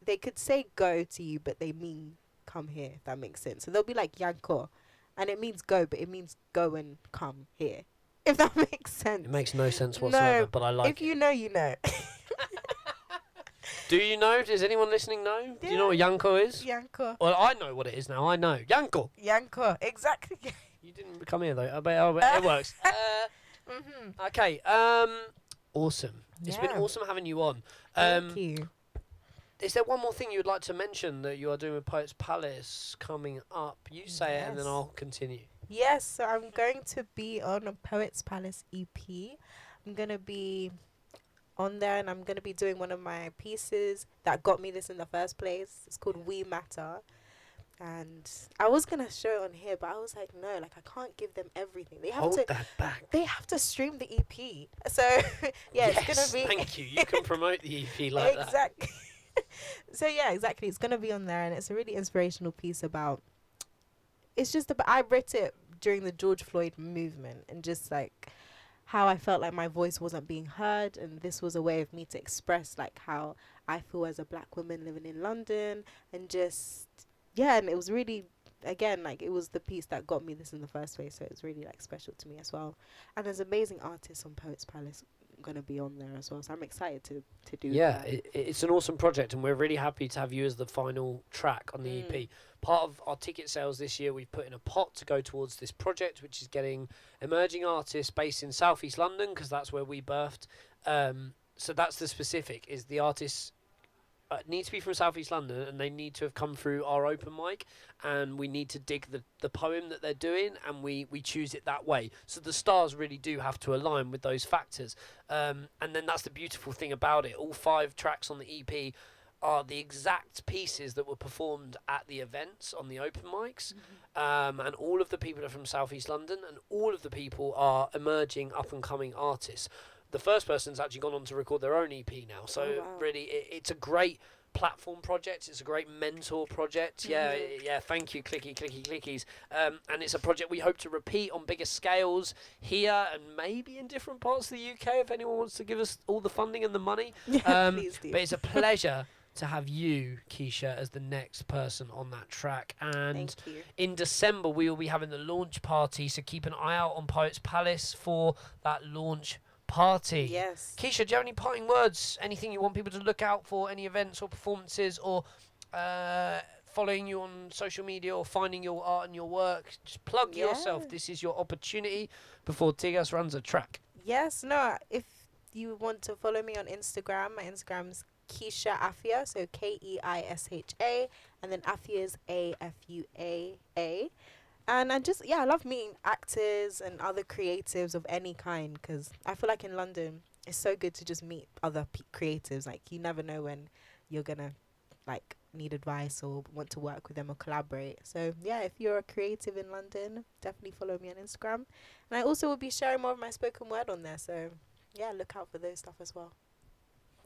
they could say go to you, but they mean come here. If that makes sense. So they'll be like Yanko, and it means go, but it means go and come here. If that makes sense. It makes no sense whatsoever, but I like it. If you know, you know. Do you know? Does anyone listening know? Yeah. Do you know what Yanko is? Yanko. Well, I know what it is now. I know. Yanko. Yanko. Exactly. You didn't come here, though. But it works. Okay. Awesome. It's been awesome having you on. Thank you. Is there one more thing you would like to mention that you are doing with Poets Palace coming up? You say it and then I'll continue. Yes, so I'm going to be on a Poets Palace EP. I'm going to be on there and I'm going to be doing one of my pieces that got me this in the first place. It's called We Matter. And I was going to show it on here, but I was like, no, like I can't give them everything. They have Hold that back. They have to stream the EP. So, yeah, yes, it's going to be... thank you. You can promote the EP like that. Exactly. So, yeah, exactly. It's going to be on there and it's a really inspirational piece about... It's just about... I wrote it during the George Floyd movement and just like how I felt like my voice wasn't being heard, and this was a way of me to express like how I feel as a black woman living in London, and just and it was really, again, like it was the piece that got me this in the first place, so it was really like special to me as well. And there's amazing artists on Poets Palace going to be on there as well, so I'm excited to do that. It's an awesome project and we're really happy to have you as the final track on the EP. Part of our ticket sales this year we've put in a pot to go towards this project, which is getting emerging artists based in South East London, because that's where we birthed. So that's the specific, is the artists need to be from South East London and they need to have come through our open mic, and we need to dig the poem that they're doing, and we choose it that way. So the stars really do have to align with those factors. And then that's the beautiful thing about it. All 5 tracks on the EP are the exact pieces that were performed at the events on the open mics. And all of the people are from South East London, and all of the people are emerging up-and-coming artists. The first person's actually gone on to record their own EP now. So really, it's a great platform project. It's a great mentor project. Yeah, thank you, clickies. And it's a project we hope to repeat on bigger scales here and maybe in different parts of the UK if anyone wants to give us all the funding and the money. Please do. But it's a pleasure to have you, Keisha, as the next person on that track. And in December, we will be having the launch party, so keep an eye out on Poets Palace for that launch party. Yes. Keisha, do you have any parting words? Anything you want people to look out for? Any events or performances, or following you on social media, or finding your art and your work? Just plug yourself. This is your opportunity before Tigas runs a track. Yes, no, if you want to follow me on Instagram, my Instagram's Keisha Afua, so Keisha, and then Afua is Afua. And I love meeting actors and other creatives of any kind, because I feel like in London it's so good to just meet other creatives. Like you never know when you're gonna like need advice or want to work with them or collaborate. So yeah, if you're a creative in London, definitely follow me on Instagram. And I also will be sharing more of my spoken word on there, so yeah, look out for those stuff as well.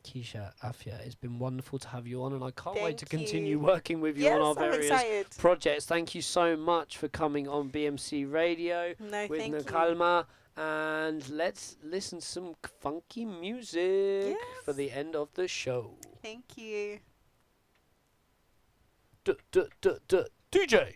Keisha Afua, it's been wonderful to have you on, and I can't wait to continue working with you yes, on our I'm various excited. projects. Thank you so much for coming on BMC Radio with Nakalma, and let's listen to some funky music for the end of the show. Thank you. DJ.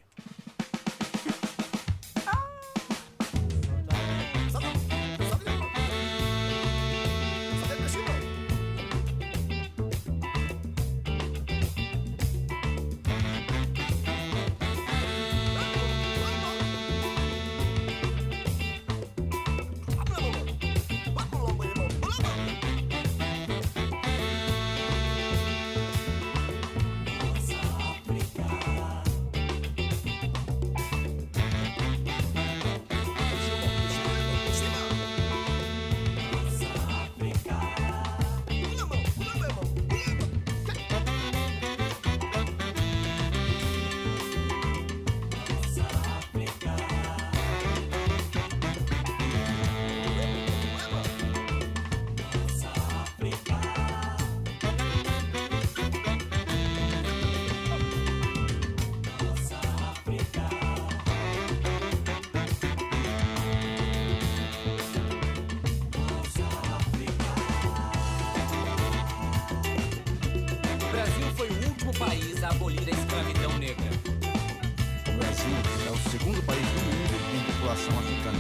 segundo país do mundo em população africana.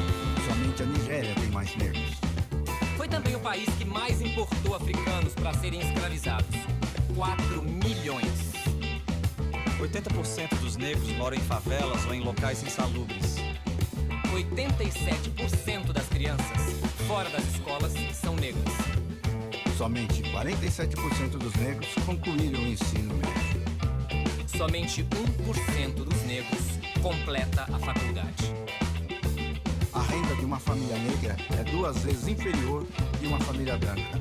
Somente a Nigéria tem mais negros. Foi também o país que mais importou africanos para serem escravizados. 4 milhões. 80% dos negros moram em favelas ou em locais insalubres. 87% das crianças fora das escolas são negras. Somente 47% dos negros concluíram o ensino médio. Somente 1% dos negros completa a faculdade. A renda de uma família negra é 2 vezes inferior de uma família branca.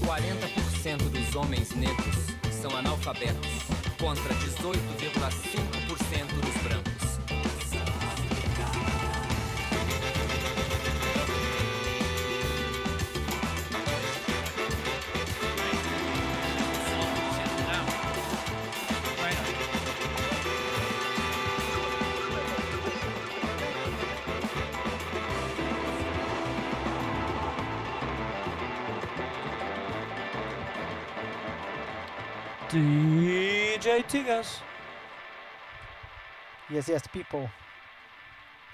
40% dos homens negros são analfabetos, contra 18,5% dos brancos. DJ Tigas. Yes, people.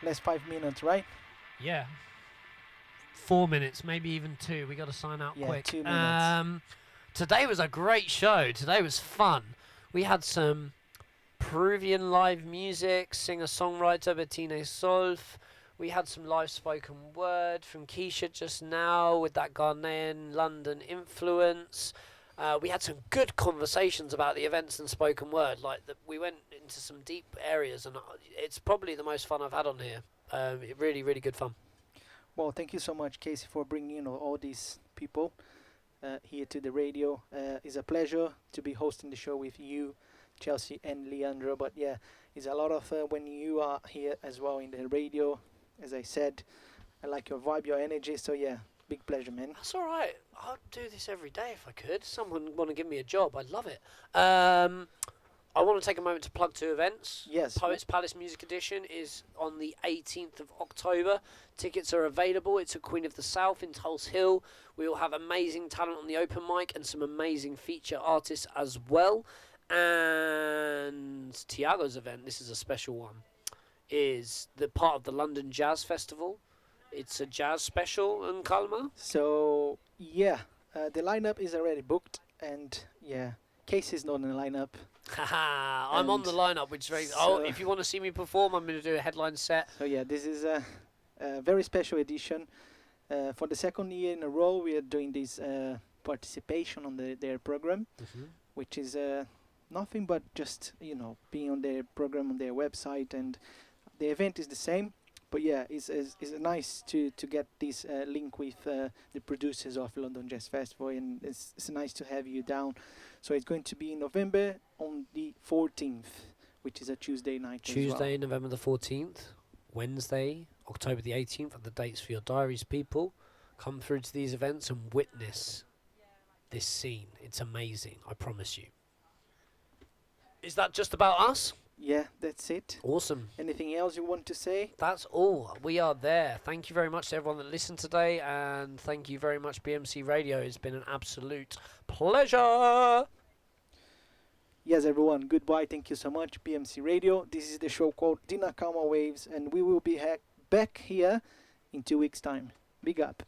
Last 5 minutes, right? Yeah. 4 minutes, maybe even 2. We got to sign out Yeah, quick. 2 minutes. Today was a great show. Today was fun. We had some Peruvian live music, singer-songwriter Bettine Solf. We had some live spoken word from Keisha just now with that Ghanaian London influence. We had some good conversations about the events and spoken word. We went into some deep areas, and it's probably the most fun I've had on here. Really, really good fun. Well, thank you so much, Casey, for bringing all these people here to the radio. It's a pleasure to be hosting the show with you, Chelsea and Leandro. But yeah, it's a lot of when you are here as well in the radio. As I said, I like your vibe, your energy. So yeah, big pleasure, man. That's all right. I'd do this every day if I could. Someone want to give me a job, I'd love it. I want to take a moment to plug 2 events. Yes. Poets Palace Music Edition is on the 18th of October. Tickets are available. It's at Queen of the South in Tulse Hill. We will have amazing talent on the open mic and some amazing feature artists as well. And Tiago's event, this is a special one, is the part of the London Jazz Festival. It's a jazz special in Kalmar. So yeah, the lineup is already booked, and yeah, Casey's not in the lineup. Haha, I'm on the lineup, which is very. If you want to see me perform, I'm going to do a headline set. So yeah, this is a very special edition. For the 2nd year in a row, we are doing this participation on their program, which is nothing but just being on their program on their website, and the event is the same. But yeah, it's nice to get this link with the producers of London Jazz Festival, and it's nice to have you down. So it's going to be in November on the 14th, which is a Tuesday night. Tuesday, November the 14th. Wednesday, October the 18th, are the dates for your diaries, people. Come through to these events and witness this scene. It's amazing, I promise you. Is that just about us? Yeah, that's it. Awesome. Anything else you want to say? That's all. We are there. Thank you very much to everyone that listened today, and thank you very much, BMC Radio. It's been an absolute pleasure. Yes, everyone. Goodbye. Thank you so much, BMC Radio. This is the show called Dinakama Waves, and we will be back here in 2 weeks' time. Big up.